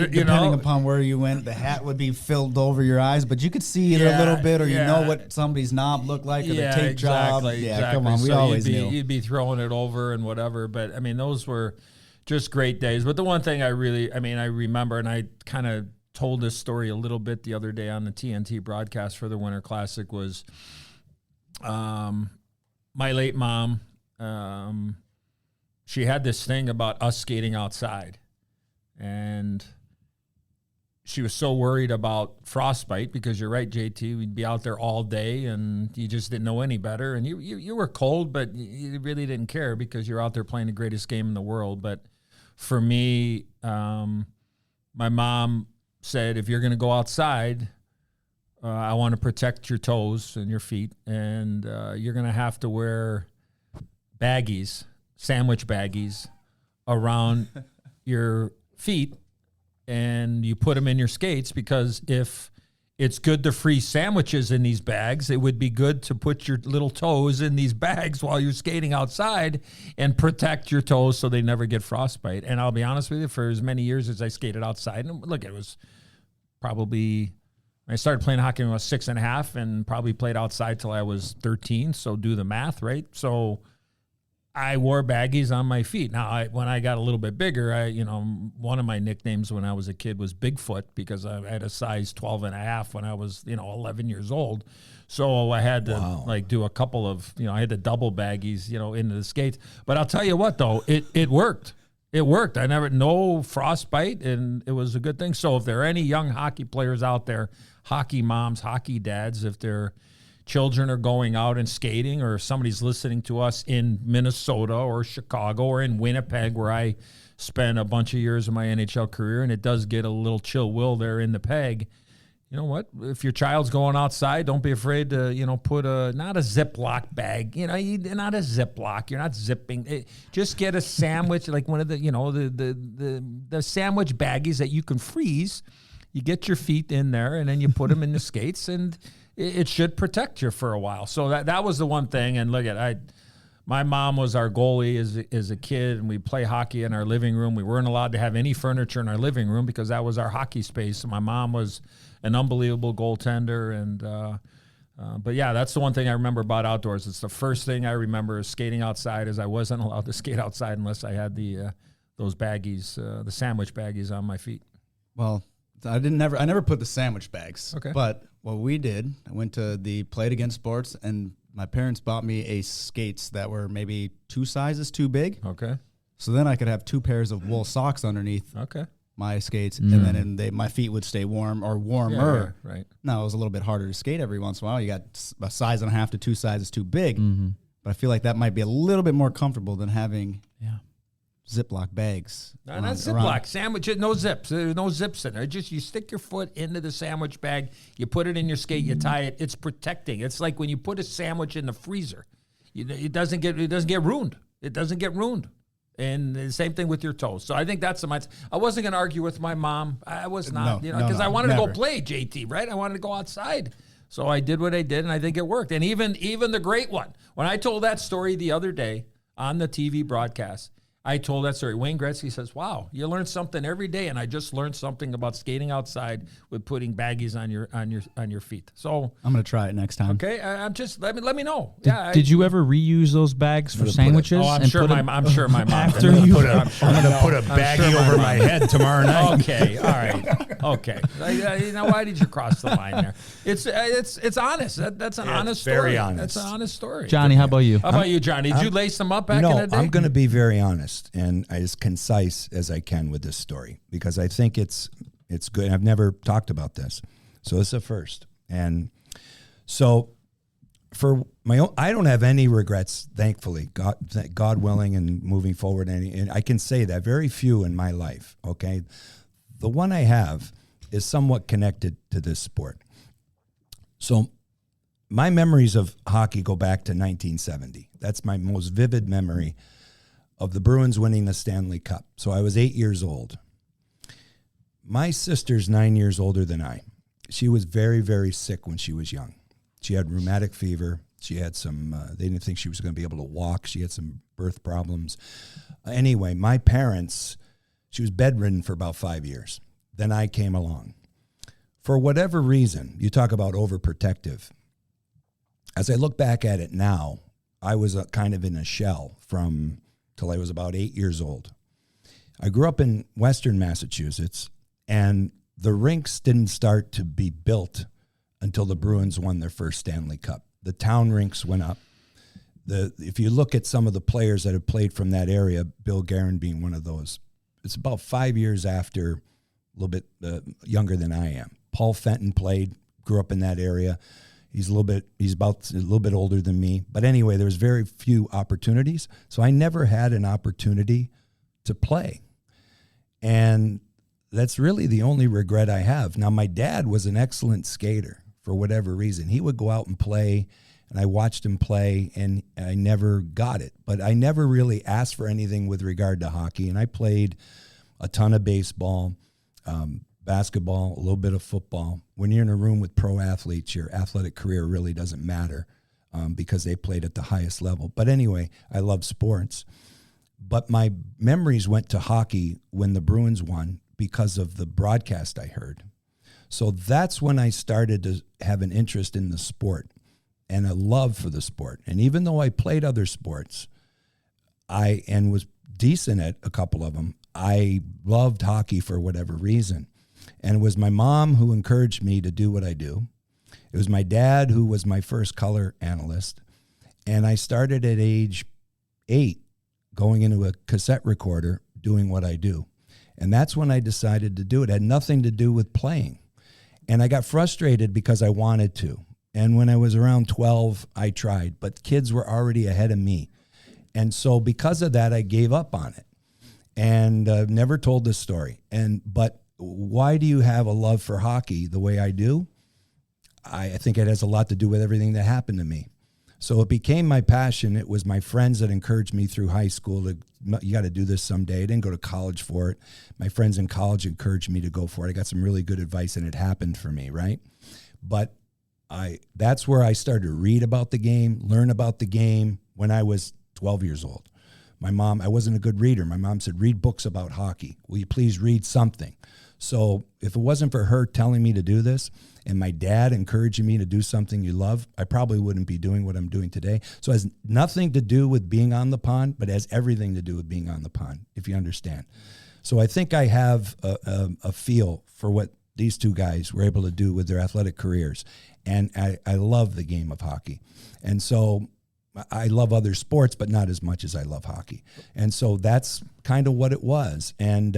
Depending upon where you went, the hat would be filled over your eyes, but you could see it a little bit, or you know what somebody's knob looked like, or the tape job. Yeah, come on, we always knew. You'd be throwing it over and whatever. But, I mean, those were just great days. But the one thing I remember, and I kind of told this story a little bit the other day on the TNT broadcast for the Winter Classic, was my late mom. She had this thing about us skating outside, and she was so worried about frostbite, because you're right, JT, we'd be out there all day and you just didn't know any better. And you were cold, but you really didn't care because you're out there playing the greatest game in the world. But for me, my mom said, if you're going to go outside, I want to protect your toes and your feet, and you're going to have to wear baggies, sandwich baggies around your feet, and you put them in your skates, because if it's good to freeze sandwiches in these bags, it would be good to put your little toes in these bags while you're skating outside and protect your toes so they never get frostbite. And I'll be honest with you, for as many years as I skated outside, and look, it was probably, I started playing hockey when I was 6.5 and probably played outside till I was 13. So do the math, right? So I wore baggies on my feet. Now, when I got a little bit bigger, one of my nicknames when I was a kid was Bigfoot, because I had a size 12.5 when I was, 11 years old. So I had to do a couple of, I had to double baggies, into the skates. But I'll tell you what, though, it worked. It worked. No frostbite, and it was a good thing. So if there are any young hockey players out there, hockey moms, hockey dads, if their children are going out and skating, or if somebody's listening to us in Minnesota or Chicago or in Winnipeg, where I spent a bunch of years of my NHL career, and it does get a little chill will there in the peg, you know what? If your child's going outside, don't be afraid to, put not a Ziploc bag, not a Ziploc. You're not zipping. Just get a sandwich, like one of the, the sandwich baggies that you can freeze. You get your feet in there, and then you put them in the skates, and it should protect you for a while. So that was the one thing. And look my mom was our goalie as a kid, and we'd play hockey in our living room. We weren't allowed to have any furniture in our living room because that was our hockey space. And my mom was an unbelievable goaltender. And but yeah, that's the one thing I remember about outdoors. It's the first thing I remember is skating outside, as I wasn't allowed to skate outside unless I had those baggies, the sandwich baggies on my feet. Well, I never put the sandwich bags. Okay. But what we did, I went to the Played Against Sports, and my parents bought me a skates that were maybe 2 sizes too big. Okay. So then I could have 2 pairs of wool socks underneath my skates, and then my feet would stay warm or warmer. Yeah, right. Now, it was a little bit harder to skate every once in a while. You got a size and a half to 2 sizes too big. Mm-hmm. But I feel like that might be a little bit more comfortable than having Ziploc bags. No, not Ziploc. Sandwich, no zips. There's no zips in there. Just you stick your foot into the sandwich bag, you put it in your skate, you tie it. It's protecting. It's like when you put a sandwich in the freezer. It doesn't get ruined. It doesn't get ruined. And the same thing with your toes. So I think that's the mindset. I wasn't going to argue with my mom. I was not, because I wanted to go play, JT, right? I wanted to go outside. So I did what I did, and I think it worked. And even the great one, when I told that story the other day on the TV broadcast, I told that story. Wayne Gretzky says, wow, you learn something every day, and I just learned something about skating outside with putting baggies on your feet. So I'm going to try it next time. Okay, I'm just let me know. Did you ever reuse those bags for sandwiches? I'm sure my mom after did. you I'm going to put a baggie over my head tomorrow night. Okay, all right. Okay. Why did you cross the line there? It's honest. That's an honest story. Very honest. That's an honest story. Johnny, how about you? How about you, Johnny? Did you lace them up back in the day? I'm going to be very honest and as concise as I can with this story because I think it's good. I've never talked about this. So it's a first. And so for my own, I don't have any regrets, thankfully, God willing and moving forward. And I can say that very few in my life, okay? The one I have is somewhat connected to this sport. So my memories of hockey go back to 1970. That's my most vivid memory of the Bruins winning the Stanley Cup. So I was 8 years old. My sister's 9 years older than I. She was very, very sick when she was young. She had rheumatic fever. She had some, they didn't think she was going to be able to walk. She had some birth problems. Anyway, my parents, she was bedridden for about 5 years. Then I came along. For whatever reason, you talk about overprotective. As I look back at it now, I was kind of in a shell from till I was about 8 years old. I grew up in Western Massachusetts, and the rinks didn't start to be built until the Bruins won their first Stanley Cup. The town rinks went up. If you look at some of the players that have played from that area, Bill Guerin being one of those, it's about 5 years after, a little bit younger than I am. Paul Fenton played, grew up in that area. He's about a little bit older than me. But anyway, there was very few opportunities. So I never had an opportunity to play. And that's really the only regret I have. Now, my dad was an excellent skater for whatever reason. He would go out and play, and I watched him play, and I never got it. But I never really asked for anything with regard to hockey, and I played a ton of baseball, basketball, a little bit of football. When you're in a room with pro athletes, your athletic career really doesn't matter because they played at the highest level. But anyway, I love sports. But my memories went to hockey when the Bruins won because of the broadcast I heard. So that's when I started to have an interest in the sport and a love for the sport. And even though I played other sports, and was decent at a couple of them, I loved hockey for whatever reason. And it was my mom who encouraged me to do what I do. It was my dad who was my first color analyst. And I started at age 8 going into a cassette recorder doing what I do. And that's when I decided to do it. It had nothing to do with playing. And I got frustrated because I wanted to. And when I was around 12, I tried. But kids were already ahead of me. And so because of that, I gave up on it. And never told this story. But why do you have a love for hockey the way I do? I think it has a lot to do with everything that happened to me. So it became my passion. It was my friends that encouraged me through high school you got to do this someday. I didn't go to college for it. My friends in college encouraged me to go for it. I got some really good advice, and it happened for me, right? But that's where I started to read about the game, learn about the game when I was 12 years old. My mom, I wasn't a good reader. My mom said, read books about hockey. Will you please read something? So if it wasn't for her telling me to do this and my dad encouraging me to do something you love, I probably wouldn't be doing what I'm doing today. So it has nothing to do with being on the pond, but it has everything to do with being on the pond, if you understand. So I think I have a feel for what these two guys were able to do with their athletic careers. And I love the game of hockey. And so I love other sports, but not as much as I love hockey. And so that's kind of what it was. And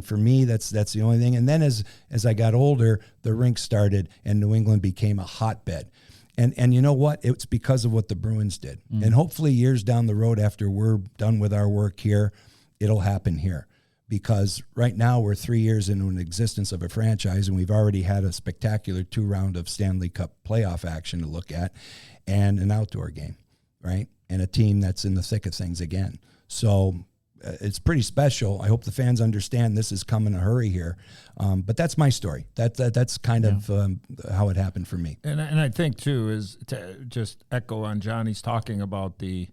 for me, that's the only thing. And then as I got older, the rink started and New England became a hotbed. And you know what? It's because of what the Bruins did. Mm. And hopefully years down the road after we're done with our work here, it'll happen here. Because right now we're 3 years into an existence of a franchise, and we've already had a spectacular 2-round of Stanley Cup playoff action to look at and an outdoor game. Right? And a team that's in the thick of things again. So it's pretty special. I hope the fans understand this is coming in a hurry here. But that's my story. That's kind of how it happened for me. And I think, too, is to just echo on Johnny's talking about the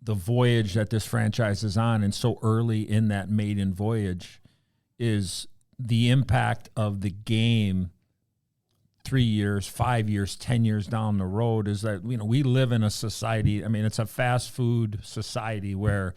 voyage that this franchise is on, and so early in that maiden voyage is the impact of the game 3 years, 5 years, 10 years down the road. Is that we live in a society. I mean, it's a fast food society where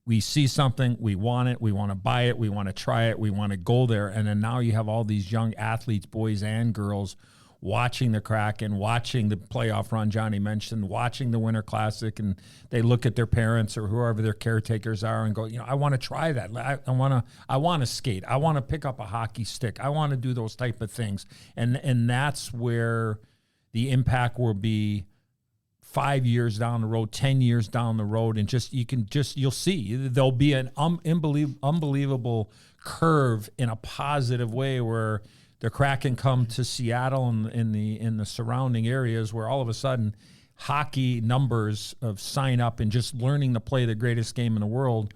we see something, we want it, we want to buy it, we want to try it, we want to go there. And then now you have all these young athletes, boys and girls, watching the Kraken, watching the playoff run Johnny mentioned, watching the Winter Classic, and they look at their parents or whoever their caretakers are and go, I want to try that. I want to skate. I want to pick up a hockey stick. I want to do those type of things. And that's where the impact will be 5 years down the road, 10 years down the road, and you'll see there'll be an unbelievable curve in a positive way where the Kraken come to Seattle and in the surrounding areas where all of a sudden hockey numbers of sign up and just learning to play the greatest game in the world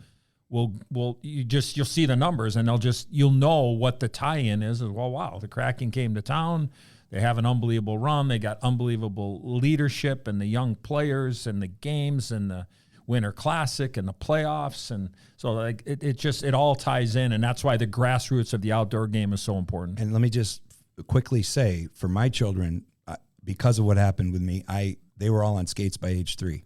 you'll see the numbers, and you'll know what the tie-in is. Well, wow, the Kraken came to town. They have an unbelievable run. They got unbelievable leadership and the young players and the games and the Winter Classic and the playoffs. And so it all ties in, and that's why the grassroots of the outdoor game is so important. And let me just quickly say, for my children, because of what happened with me, they were all on skates by age 3.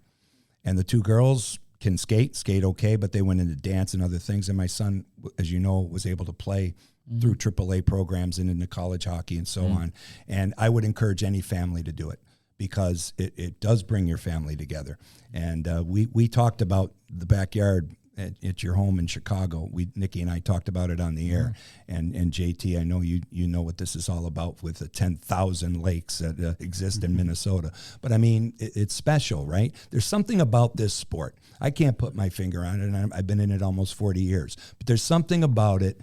And the 2 girls can skate okay, but they went into dance and other things. And my son, as you know, was able to play through AAA programs and into college hockey and so on. And I would encourage any family to do it, because it does bring your family together. And we talked about the backyard at your home in Chicago. Nikki and I talked about it on the air. And JT, I know you know what this is all about with the 10,000 lakes that exist in Minnesota. But I mean, it's special, right? There's something about this sport. I can't put my finger on it, and I've been in it almost 40 years. But there's something about it,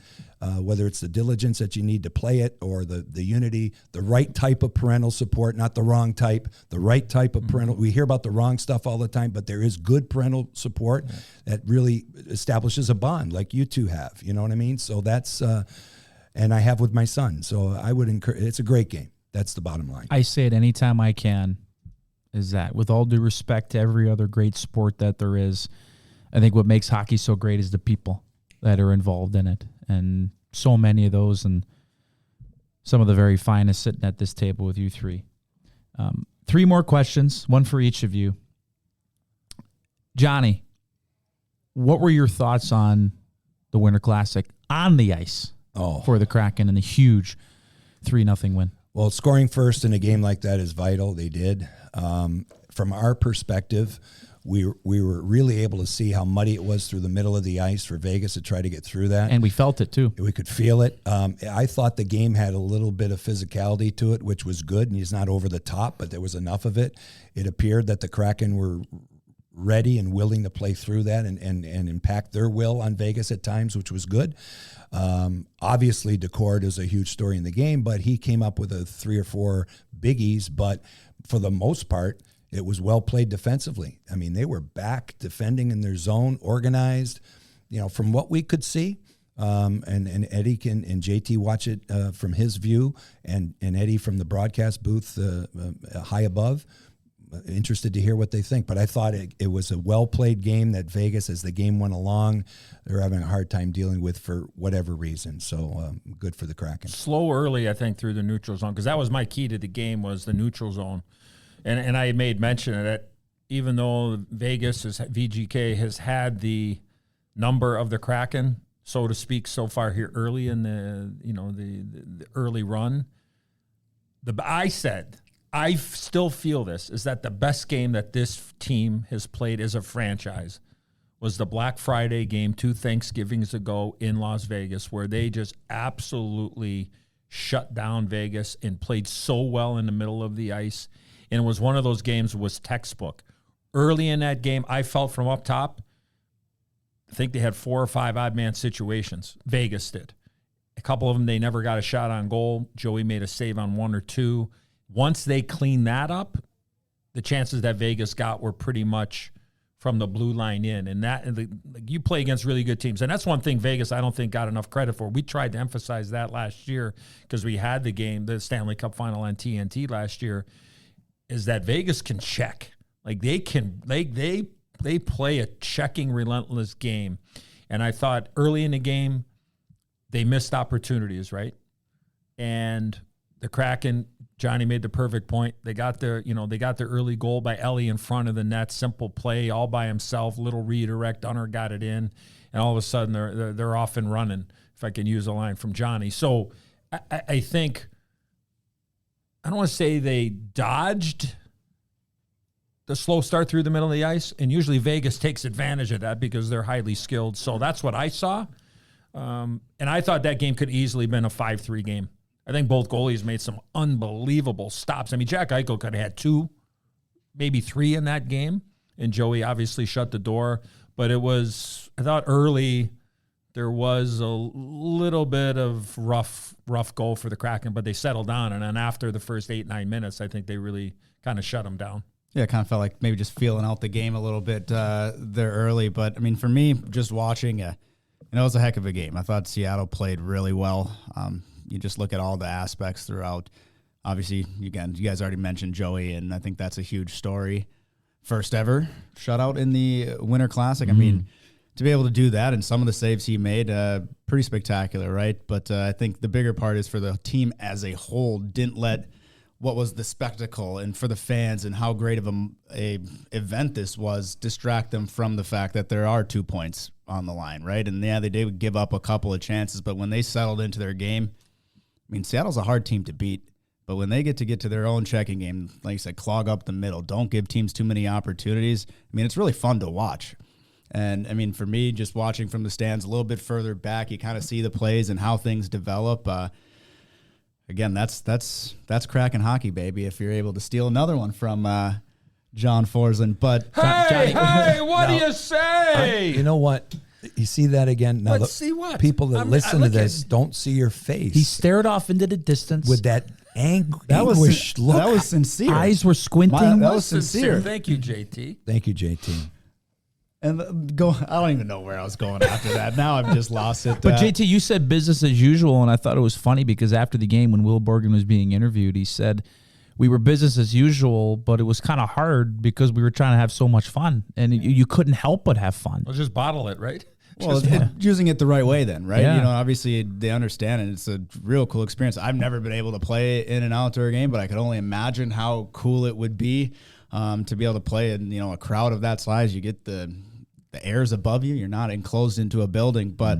whether it's the diligence that you need to play it, or the unity, the right type of parental support, not the wrong type, the right type of parental. We hear about the wrong stuff all the time, but there is good parental support that really establishes a bond, like you two have. You know what I mean? So that's, and I have with my son. So I would encourage. It's a great game. That's the bottom line. I say it anytime I can, is that with all due respect to every other great sport that there is, I think what makes hockey so great is the people that are involved in it. And so many of those, and some of the very finest sitting at this table with you three. 3 more questions, one for each of you. Johnny, what were your thoughts on the Winter Classic on the ice for the Kraken and the huge 3-0 win? Well, scoring first in a game like that is vital. They did. From our perspective, we were really able to see how muddy it was through the middle of the ice for Vegas to try to get through that. And we felt it too. We could feel it. I thought the game had a little bit of physicality to it, which was good, and he's not over the top, but there was enough of it. It appeared that the Kraken were ready and willing to play through that and impact their will on Vegas at times, which was good. Obviously, Decord is a huge story in the game, but he came up with 3 or 4 biggies, but for the most part, it was well played defensively. I mean, they were back defending in their zone, organized, from what we could see. And Eddie and JT watch it from his view, and Eddie from the broadcast booth high above. Interested to hear what they think. But I thought it was a well-played game that Vegas, as the game went along, they're having a hard time dealing with for whatever reason. So good for the Kraken. Slow early, I think, through the neutral zone, because that was my key to the game, was the neutral zone. And I made mention of that, even though VGK has had the number of the Kraken, so to speak, so far here early in the early run, I still feel this, is that the best game that this team has played as a franchise was the Black Friday game 2 Thanksgivings ago in Las Vegas, where they just absolutely shut down Vegas and played so well in the middle of the ice. And it was one of those games that was textbook. Early in that game, I felt from up top, I think they had 4 or 5 odd man situations. Vegas did. A couple of them, they never got a shot on goal. Joey made a save on 1 or 2. Once they cleaned that up, the chances that Vegas got were pretty much from the blue line in. And you play against really good teams. And that's one thing Vegas, I don't think, got enough credit for. We tried to emphasize that last year because we had the Stanley Cup final on TNT last year, is that Vegas can check. Like they play a checking, relentless game. And I thought early in the game, they missed opportunities, right? And the Kraken, Johnny made the perfect point. They got their early goal by Ellie in front of the net, simple play, all by himself, little redirect, Unner got it in, and all of a sudden they're off and running, if I can use a line from Johnny. So I think, I don't want to say they dodged the slow start through the middle of the ice, and usually Vegas takes advantage of that because they're highly skilled. So that's what I saw. And I thought that game could easily have been a 5-3 game. I think both goalies made some unbelievable stops. I mean, Jack Eichel could have had 2, maybe 3 in that game, and Joey obviously shut the door. But it was, I thought early there was a little bit of rough go for the Kraken, but they settled down. And then after the first 8-9 minutes, I think they really kind of shut them down. Yeah, it kind of felt like maybe just feeling out the game a little bit there early. But, I mean, for me, just watching, it was a heck of a game. I thought Seattle played really well. You just look at all the aspects throughout. Obviously, again, you guys already mentioned Joey, and I think that's a huge story. First ever shutout in the Winter Classic. I mean, to be able to do that and some of the saves he made, pretty spectacular, right? But I think the bigger part is for the team as a whole didn't let what was the spectacle and for the fans and how great of a event this was distract them from the fact that there are 2 points on the line, right? And yeah, they did give up a couple of chances, but when they settled into their game, I mean, Seattle's a hard team to beat, but when they get to their own checking game, like you said, clog up the middle, don't give teams too many opportunities. I mean, it's really fun to watch. And, I mean, for me, just watching from the stands a little bit further back, you kind of see the plays and how things develop. Again, that's Kraken hockey, baby, if you're able to steal another one from John Forslund. But Hey, what do you say? You know what? You see that again? Now, Let's see what? People that listen to this don't see your face. He stared off into the distance with that anguished look. That was sincere. Eyes were squinting. That was sincere. Thank you, JT. Thank you, JT. And I don't even know where I was going after that. Now I've just lost it. But JT, you said business as usual, and I thought it was funny because after the game when Will Borgen was being interviewed, he said we were business as usual, but it was kind of hard because we were trying to have so much fun, and you couldn't help but have fun. Well, just bottle it, right? Well, using it the right way then, right? Yeah. You know, obviously they understand it. It's a real cool experience. I've never been able to play in an outdoor game, but I could only imagine how cool it would be to be able to play in, a crowd of that size. You get the air's above you. You're not enclosed into a building, but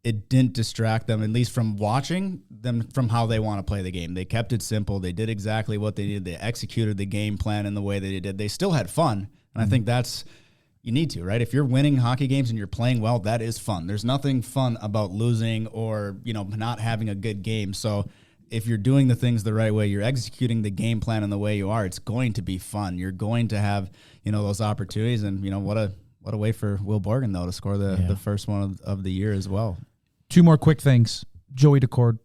it didn't distract them, at least from watching them, from how they want to play the game. They kept it simple. They did exactly what they did. They executed the game plan in the way that they did. They still had fun, and I think that's you need to, right? If you're winning hockey games and you're playing well, that is fun. There's nothing fun about losing or, not having a good game. So if you're doing the things the right way, you're executing the game plan in the way you are, it's going to be fun. You're going to have, those opportunities. And, what a way for Will Borgen, though, to score the first one of the year as well. 2 more quick things. Joey Decord,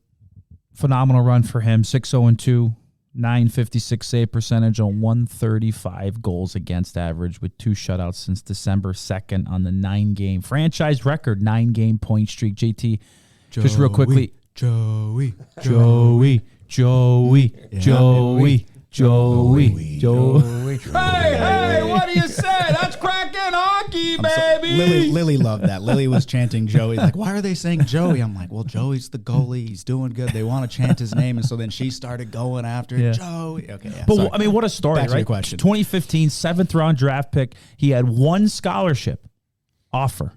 phenomenal run for him. 6-0-2, .956 save percentage on 135 goals against average with 2 shutouts since December 2nd on the 9-game franchise record 9-game point streak. JT, just real quickly. Joey. Hey, what do you say? That's Kraken hockey, baby. Lily loved that. Lily was chanting Joey. Like, why are they saying Joey? I'm like, well, Joey's the goalie. He's doing good. They want to chant his name. And so then she started going after Joey. Okay, yeah. But, sorry. I mean, what a story, Back to right? your question. 2015, 7th-round draft pick. He had 1 scholarship offer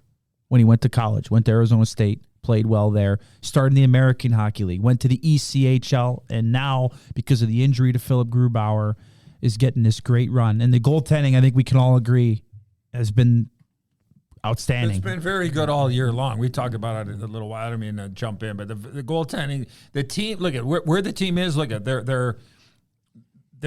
when he went to college, went to Arizona State. Played well there, started in the American Hockey League, went to the ECHL, and now, because of the injury to Philip Grubauer, is getting this great run. And the goaltending, I think we can all agree, has been outstanding. It's been very good all year long. We talked about it in a little while. I don't mean to jump in, but the goaltending, the team, look at where the team is. Look at they're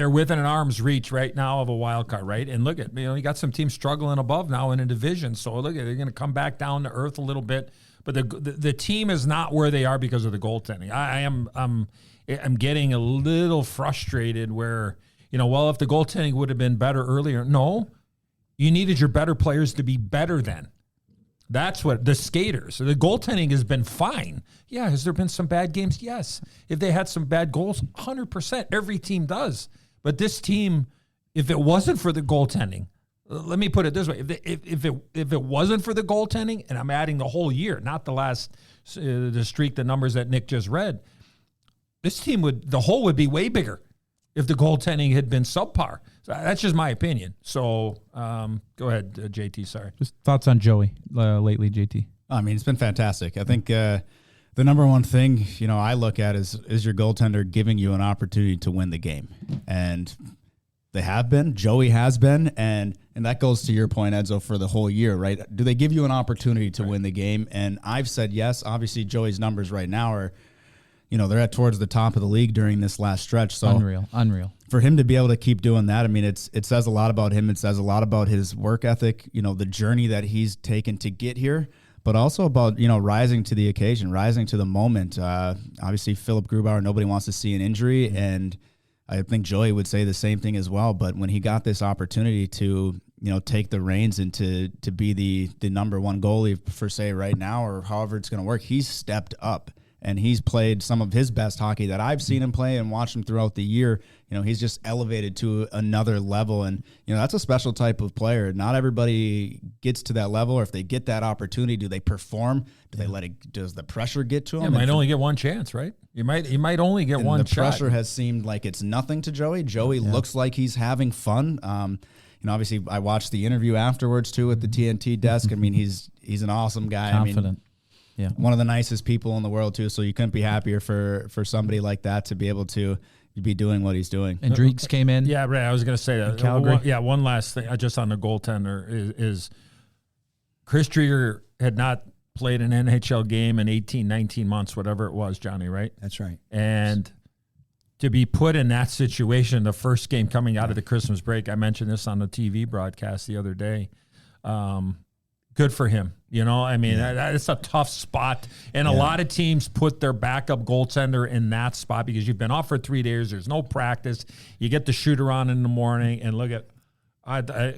within an arm's reach right now of a wild card, right? And look at, you got some teams struggling above now in a division. So look at, they're going to come back down to earth a little bit. But the team is not where they are because of the goaltending. I'm getting a little frustrated where, if the goaltending would have been better earlier. No, you needed your better players to be better then. That's what the skaters. The goaltending has been fine. Yeah, has there been some bad games? Yes. If they had some bad goals, 100%. Every team does. But this team, if it wasn't for the goaltending, let me put it this way: if it wasn't for the goaltending, and I'm adding the whole year, not the last the streak, the numbers that Nick just read, this team the hole would be way bigger if the goaltending had been subpar. So that's just my opinion. So go ahead, JT. Sorry. Just thoughts on Joey lately, JT. I mean, it's been fantastic. I think the number one thing, I look at is your goaltender giving you an opportunity to win the game. And they have been. Joey has been. And that goes to your point, Edzo, for the whole year, right? Do they give you an opportunity to win the game? And I've said yes. Obviously, Joey's numbers right now are, they're at towards the top of the league during this last stretch. So Unreal. For him to be able to keep doing that, I mean, it says a lot about him. It says a lot about his work ethic, the journey that he's taken to get here, but also about, rising to the occasion, rising to the moment. Obviously, Philip Grubauer, nobody wants to see an injury, and I think Joey would say the same thing as well. But when he got this opportunity to, take the reins and to be the number one goalie for, say, right now, or however it's going to work, he's stepped up. And he's played some of his best hockey that I've seen him play and watched him throughout the year. He's just elevated to another level. And, that's a special type of player. Not everybody gets to that level, or if they get that opportunity, do they perform? Does the pressure get to them? You might only get one chance, right? You might only get one shot. The pressure has seemed like it's nothing to Joey. Joey looks like he's having fun. Obviously I watched the interview afterwards too at the TNT desk. I mean, he's an awesome guy. Confident. I mean, yeah, one of the nicest people in the world too. So you couldn't be happier for somebody like that to be able to be doing what he's doing. And Dreeks came in. Yeah, right. I was going to say that. Calgary. One last thing, just on the goaltender is Chris Drieger had not played an NHL game in 18, 19 months, whatever it was, Johnny, right? That's right. And to be put in that situation, the first game coming out of the Christmas break, I mentioned this on the TV broadcast the other day. Good for him. It's a tough spot. And a lot of teams put their backup goaltender in that spot because you've been off for 3 days. There's no practice. You get the shooter on in the morning. And look at,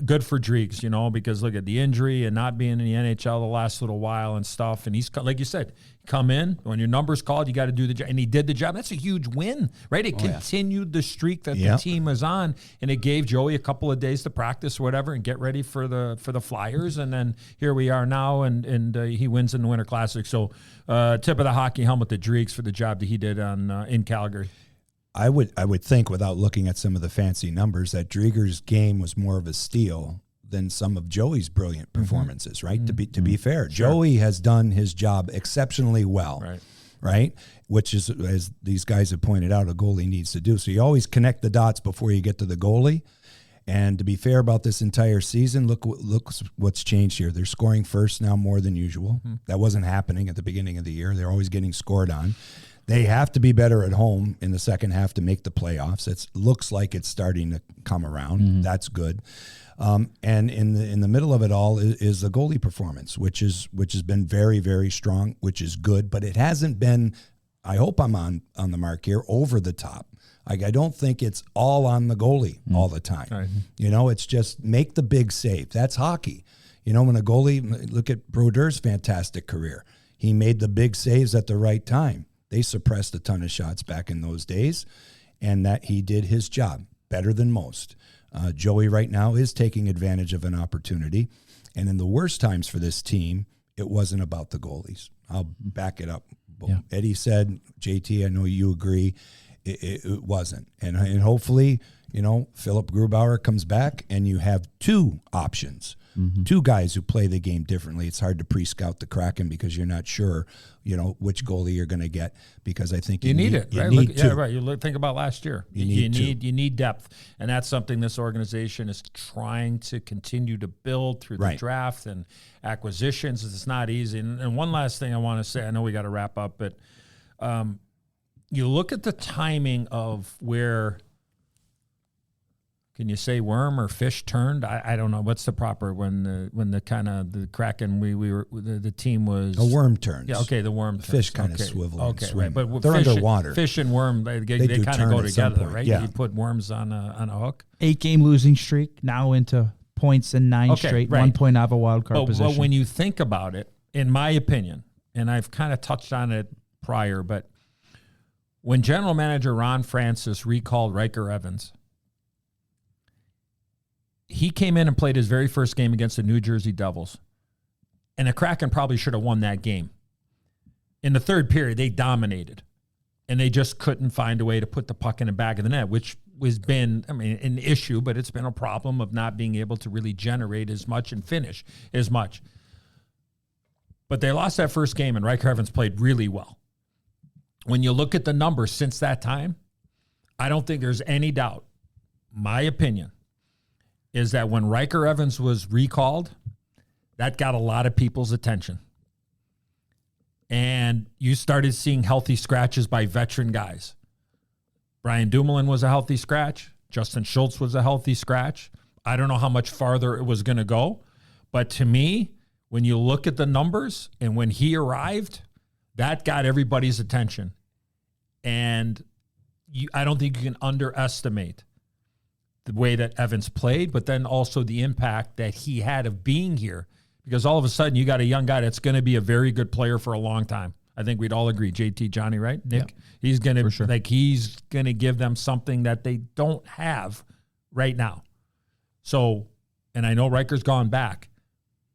good for Dreeks, because look at the injury and not being in the NHL the last little while and stuff. And he's, like you said, come in. When your number's called, you got to do the job. And he did the job. That's a huge win, right? It continued the streak that the team was on, and it gave Joey a couple of days to practice or whatever and get ready for the Flyers. And then here we are now, and he wins in the Winter Classic. So tip of the hockey helmet to Dreeks for the job that he did in Calgary. I would think, without looking at some of the fancy numbers, that Drieger's game was more of a steal than some of Joey's brilliant performances, right? To be fair, Joey has done his job exceptionally well, right? Which is, as these guys have pointed out, a goalie needs to do. So you always connect the dots before you get to the goalie. And to be fair about this entire season, look what's changed here. They're scoring first now more than usual. That wasn't happening at the beginning of the year. They're always getting scored on. They have to be better at home in the second half to make the playoffs. It looks like it's starting to come around. That's good. And in the middle of it all is the goalie performance, which has been very, very strong, which is good. But it hasn't been, I hope I'm on the mark here, over the top. I don't think it's all on the goalie all the time. Right. It's just make the big save. That's hockey. When a goalie, look at Brodeur's fantastic career. He made the big saves at the right time. They suppressed a ton of shots back in those days, and that he did his job better than most. Joey right now is taking advantage of an opportunity, and in the worst times for this team, it wasn't about the goalies. I'll back it up. Yeah. Eddie said, JT, I know you agree, it wasn't. And hopefully, Philip Grubauer comes back, and you have two options. Two guys who play the game differently. It's hard to pre-scout the Kraken because you're not sure, which goalie you're going to get, because I think you need it. Right? You think about last year. You need depth, and that's something this organization is trying to continue to build through the draft and acquisitions. It's not easy. And one last thing I want to say. I know we got to wrap up, but you look at the timing of where. Can you say worm or fish turned? I don't know. What's the proper when the kind of the Kraken the team was a worm turns. Yeah, okay, the worm. Fish kind of swivel. Okay, and swim. Right, but they're underwater. Fish and worm they kind of go together, right? Yeah. You put worms on a hook. 8-game losing streak now into points in 9 straight. Right. 1 point out of a wild card position. But when you think about it, in my opinion, and I've kind of touched on it prior, but when General Manager Ron Francis recalled Riker Evans. He came in and played his very first game against the New Jersey Devils. And the Kraken probably should have won that game. In the third period, they dominated. and they just couldn't find a way to put the puck in the back of the net, which has been, an issue, but it's been a problem of not being able to really generate as much and finish as much. But they lost that first game, and Riker Evans played really well. When you look at the numbers since that time, I don't think there's any doubt. My opinion is that when Riker Evans was recalled, that got a lot of people's attention. And you started seeing healthy scratches by veteran guys. Brian Dumoulin was a healthy scratch. Justin Schultz was a healthy scratch. I don't know how much farther it was going to go. But to me, when you look at the numbers and when he arrived, that got everybody's attention. And I don't think you can underestimate the way that Evans played, but then also the impact that he had of being here. Because all of a sudden, you got a young guy that's going to be a very good player for a long time. I think we'd all agree. JT, Johnny, right? Nick? Yeah. He's going to he's going to give them something that they don't have right now. So, and I know Riker's gone back,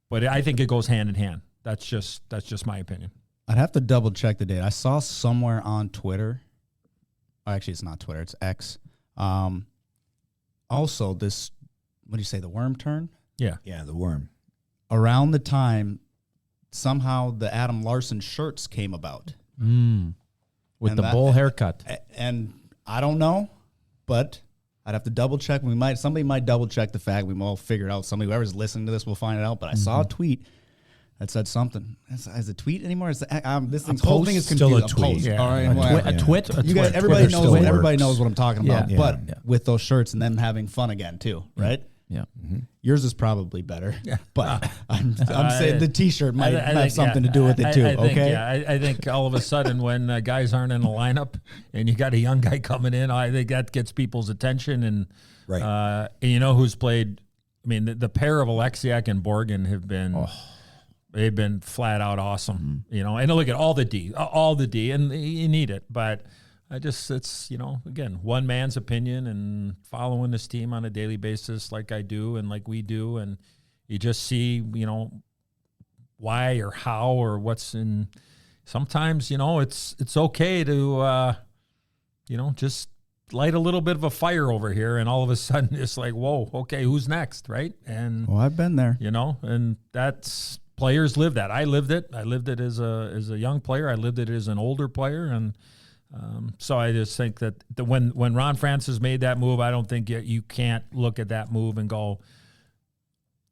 but I think it goes hand in hand. That's just my opinion. I'd have to double check the date. I saw somewhere on Twitter. Oh, actually, it's not Twitter. It's X. Also, this, what do you say, the worm turn? Yeah. Yeah, the worm. Around the time, somehow the Adam Larson shirts came about. With And the bowl haircut. And I don't know, but I'd have to double check. Somebody might double check the fact. We might all figure it out. Whoever's listening to this will find it out. But I saw a tweet that said something. Is it tweet anymore? This thing's whole thing is still confused. a tweet. Post. Yeah. All right, A twit? You guys, everybody knows what I'm talking about. Yeah. But Yeah. with those shirts and them having fun again too, right? Yeah. Yours is probably better. Yeah. But I'm saying the T-shirt might have something to do with it too. I think all of a sudden when guys aren't in the lineup and you got a young guy coming in, I think that gets people's attention. And Right. And you know who's played? I mean, the pair of Alexiak and Borgen have been. They've been flat out awesome, and look at all the D, and you need it. But it's, again, one man's opinion and following this team on a daily basis like I do and like we do. And you just see, why or how or what's in. Sometimes, it's okay to, just light a little bit of a fire over here. And all of a sudden it's like, whoa, okay, who's next, right? And, I've been there. And that's. Players live that. I lived it. I lived it as a young player. I lived it as an older player, and so I just think that when Ron Francis made that move, I don't think you can't look at that move and go,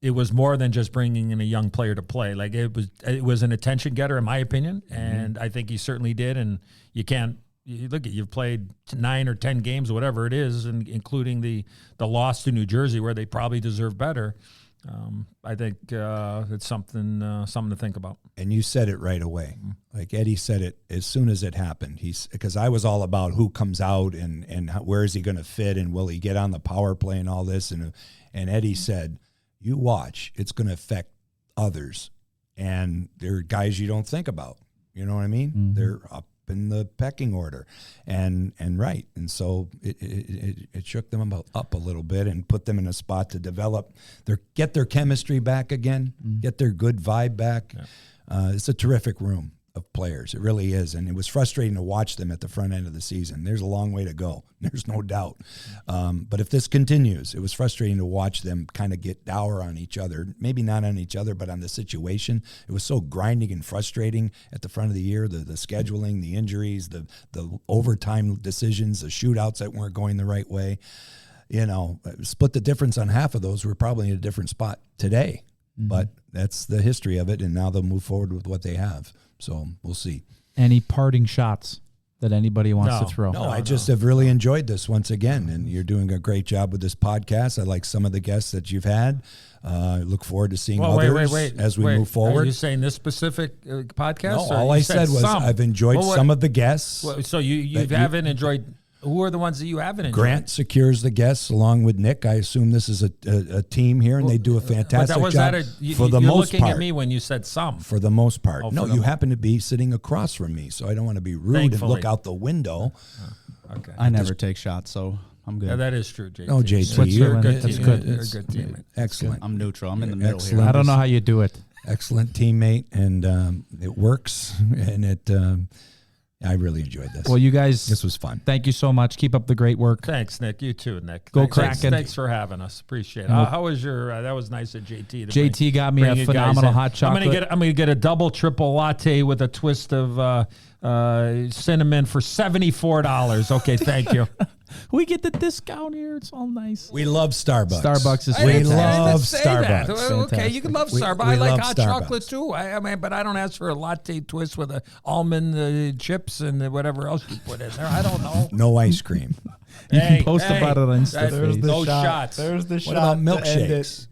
it was more than just bringing in a young player to play. Like it was an attention getter, in my opinion, and I think he certainly did. And you can't. You've played 9 or 10 games, whatever it is, and including the loss to New Jersey, where they probably deserve better. I think it's something to think about. And you said it right away. Like Eddie said it as soon as it happened. Because I was all about who comes out and where is he going to fit and will he get on the power play and all this. And Eddie said, you watch, it's going to affect others. And there are guys you don't think about. You know what I mean? Mm-hmm. They're up in the pecking order, and right, and so it shook them up a little bit and put them in a spot to develop get their chemistry back again, get their good vibe back. Yeah. It's a terrific room of players, it really is, and it was frustrating to watch them at the front end of the season. There's a long way to go, there's no doubt, but if this continues, it was frustrating to watch them kind of get dour on each other, maybe not on each other, but on the situation. It was so grinding and frustrating at the front of the year, the scheduling, the injuries, the overtime decisions, the shootouts that weren't going the right way. Split the difference on half of those. We're probably in a different spot today, but that's the history of it, and now they'll move forward with what they have. So we'll see. Any parting shots that anybody wants to throw? No, I just have really enjoyed this once again, and you're doing a great job with this podcast. I like some of the guests that you've had. Look forward to seeing others as we move forward. Are you saying this specific podcast? No, all I said was I've enjoyed some of the guests. So you haven't enjoyed. Who are the ones that you haven't enjoyed? Grant secures the guests along with Nick. I assume this is a team here, and they do a fantastic job for the most part. You're looking at me when you said some. For the most part. No, you happen to be sitting across from me, so I don't want to be rude and look out the window. Okay. I never take shots, so I'm good. Yeah, that is true, JT. No, JT, you're a good that's teammate. good. You're a good teammate. Excellent. I'm neutral. I'm in the middle Excellent. here. I don't know how you do it. Excellent teammate, and it works, and I really enjoyed this. Well, you guys, this was fun. thank you so much. Keep up the great work. Thanks, Nick. You too, Nick. Go Thanks Kraken. for having us. Appreciate it. How was your? That was nice of JT. JT got me a phenomenal hot chocolate. I'm gonna get a double triple latte with a twist of cinnamon for $74. Okay, thank you. We get the discount here. It's all nice. We love Starbucks. Starbucks is We fantastic. love Say that. Starbucks. Okay, you can love We- Starbucks. we I like love hot Starbucks. chocolate too. I mean, but I don't ask for a latte twist with a almond chips and whatever else you put in there. I don't know. No ice cream. You can post about it on Instagram. There's no shots. There's the What shot. about to end it. milkshakes?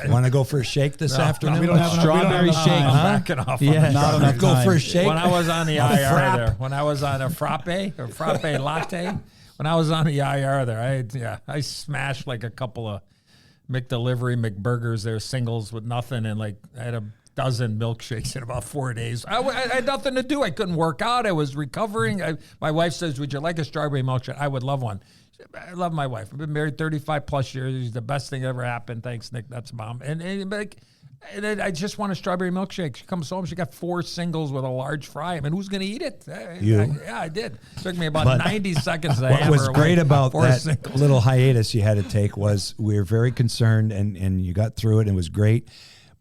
Want to go for a shake this afternoon? we don't have enough- Strawberry we don't have shake, enough huh? I'm backing off. Yeah. on Not that. enough Go time. for a shake. When I was on the IR there, when I was on a frappe latte, when I was on the IR there, I smashed like a couple of McDelivery, McBurgers there, singles with nothing, and like I had a dozen milkshakes in about 4 days. I had nothing to do. I couldn't work out. I was recovering. My wife says, "Would you like a strawberry milkshake?" I would love one. I love my wife. I've been married 35 plus years. She's the best thing that ever happened. Thanks, Nick. That's mom. And then I just want a strawberry milkshake. She comes home. She got 4 singles with a large fry. I mean, who's going to eat it? You. I did. Took me about 90 seconds to What hammer was away great about 4 that singles. little hiatus you had to take was we were very concerned, and you got through it, and it was great.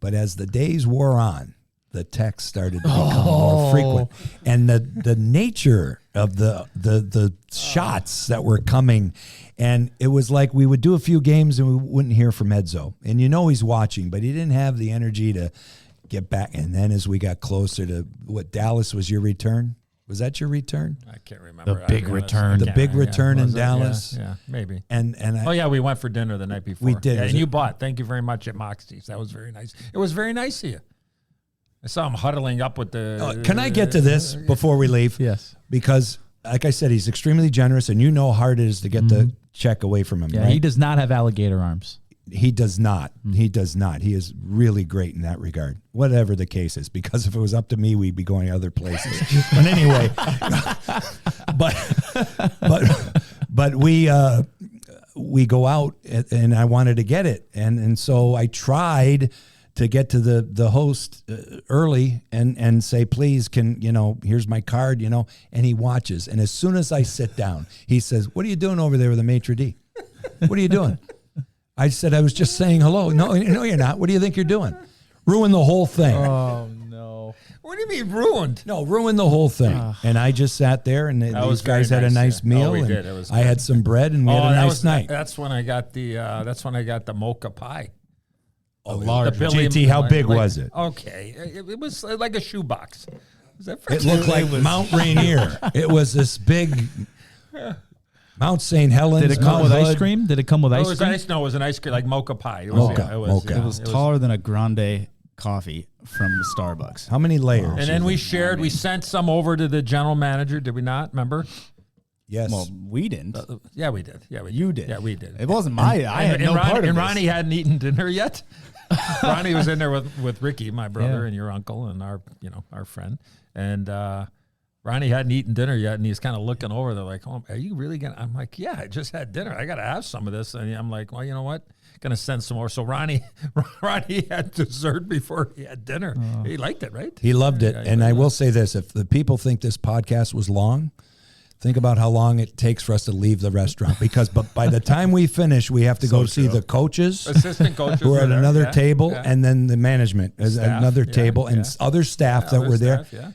But as the days wore on, the texts started to become more frequent, and the nature of the shots that were coming, and it was like we would do a few games and we wouldn't hear from Edzo, and he's watching, but he didn't have the energy to get back. And then as we got closer to Dallas was your return. Was that your return? I can't remember. The big return. The big return in Was it? Dallas? Yeah, maybe. And Oh yeah, we went for dinner the night before. We did. Yeah, Was and it- you bought. Thank you very much at Moxie's. That was very nice. It was very nice of you. I saw him huddling up with the. Can I get to this before we leave? Yes. Because, like I said, he's extremely generous, and you know how hard it is to get the check away from him. Yeah, right? he does not have alligator arms. He does not. He does not. He is really great in that regard, whatever the case is. Because if it was up to me, we'd be going other places. But anyway, but we go out, and I wanted to get it, and so I tried to get to the host early and say, please, here's my card, and he watches. And as soon as I sit down, he says, what are you doing over there with the maitre d'? What are you doing? I said, I was just saying hello. No, you're not. What do you think you're doing? Ruin the whole thing. Oh, no. What do you mean ruined? No, ruin the whole thing. And I just sat there, and these was guys very had a nice, nice yeah. meal. Oh, we and did. It was I had some bread, and we had a nice night. That's when I got the. That's when I got the mocha pie. Oh, The Billy- JT, how big was it? Okay, it was like a shoebox. Was that It looked like Mount Rainier. It was this big Mount St. Helens. Did it come Mount with ice Hood. cream? Did it come with It ice was cream? ice. No, it was an ice cream like mocha pie. It was, Mocha, it was, mocha. yeah, It was taller than a grande coffee from Starbucks. How many layers? And then we shared. We sent some over to the general manager. Did we not? Remember? Yes. Well, we didn't. Yeah, we did. Yeah, You did. Yeah, we did. It wasn't my. I had no part of and this. Ronnie hadn't eaten dinner yet. Ronnie was in there with Ricky, my brother, Yeah. and your uncle, and our friend. And Ronnie hadn't eaten dinner yet, and he's kind of looking over. They're like, "Oh, are you really gonna?" I'm like, "Yeah, I just had dinner. I got to have some of this." And I'm like, "Well, you know what? Gonna send some more." So Ronnie had dessert before he had dinner. He liked it, right? He loved it. Yeah, And I will say this, if the people think this podcast was long, think about how long it takes for us to leave the restaurant. Because by the time we finish, we have to go see the coaches Assistant coaches who are were at there, another yeah, table, yeah. and then the management is Staff, another yeah, table, and yeah. other staff that Other were there. staff, yeah.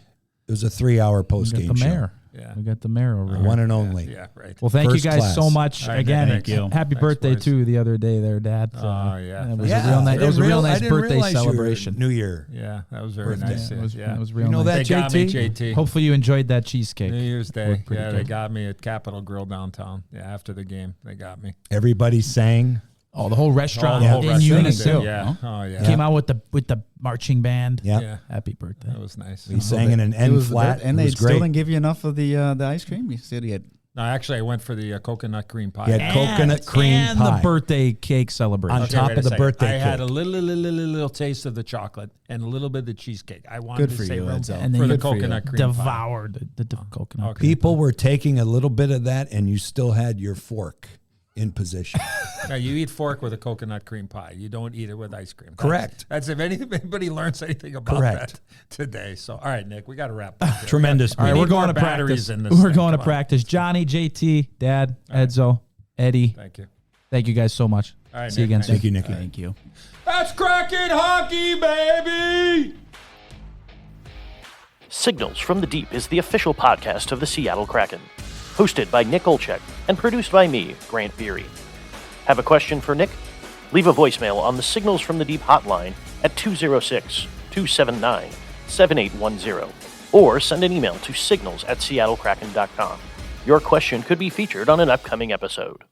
It was a 3-hour We got post-game the show. mayor. Yeah. We got the mayor over here. One and only. Yeah, right. Well, thank First you guys class. so much All right, again. thank you. Happy Thanks, birthday boys. too the other day there, Dad. Oh, yeah. It was Yeah, a real nice. I It was a didn't real real- I nice didn't birthday realize you were celebration. New Year. Yeah, that was very Birthday. nice. It was, Yeah. it was real You know nice. that, They got me, JT? JT. Hopefully you enjoyed that cheesecake. New Year's Day. Worked pretty Yeah, good. they got me at Capitol Grill downtown. Yeah, after the game, they got me. Everybody sang. Oh, the whole restaurant the whole in restaurant unison. did, Yeah. Huh? Oh, yeah. Came out with the marching band. Yeah. Yeah. Happy birthday. That was nice. He sang in an It N was flat. and it they was still great. didn't give you enough of the ice cream. You said you had. No, actually, I went for the coconut cream pie. You had coconut cream and pie. the birthday cake celebration. On top wait a of the second. birthday I had cake. a little taste of the chocolate and a little bit of the cheesecake. I wanted Good to for say you, room Edzo. And then for the good for you. coconut cream pie. Devoured the coconut Okay. cream. People were taking a little bit of that, and you still had your fork. in position. Now, you eat fork with a coconut cream pie. You don't eat it with ice cream. Correct. That's if anybody learns anything about Correct. that today. So, all right, Nick, we got to wrap up here. Tremendous. All right, need we're going more to batteries practice. in this We're thing. going to Come on. practice. Johnny, JT, Dad, Edzo, Eddie. Thank you. Thank you guys so much. All right, See you Nick, again thanks. soon. Thank you, Nicky. Thank you. That's Kraken hockey, baby! Signals from the Deep is the official podcast of the Seattle Kraken, hosted by Nick Olczyk and produced by me, Grant Beery. Have a question for Nick? Leave a voicemail on the Signals from the Deep hotline at 206-279-7810 or send an email to signals@seattlekraken.com. Your question could be featured on an upcoming episode.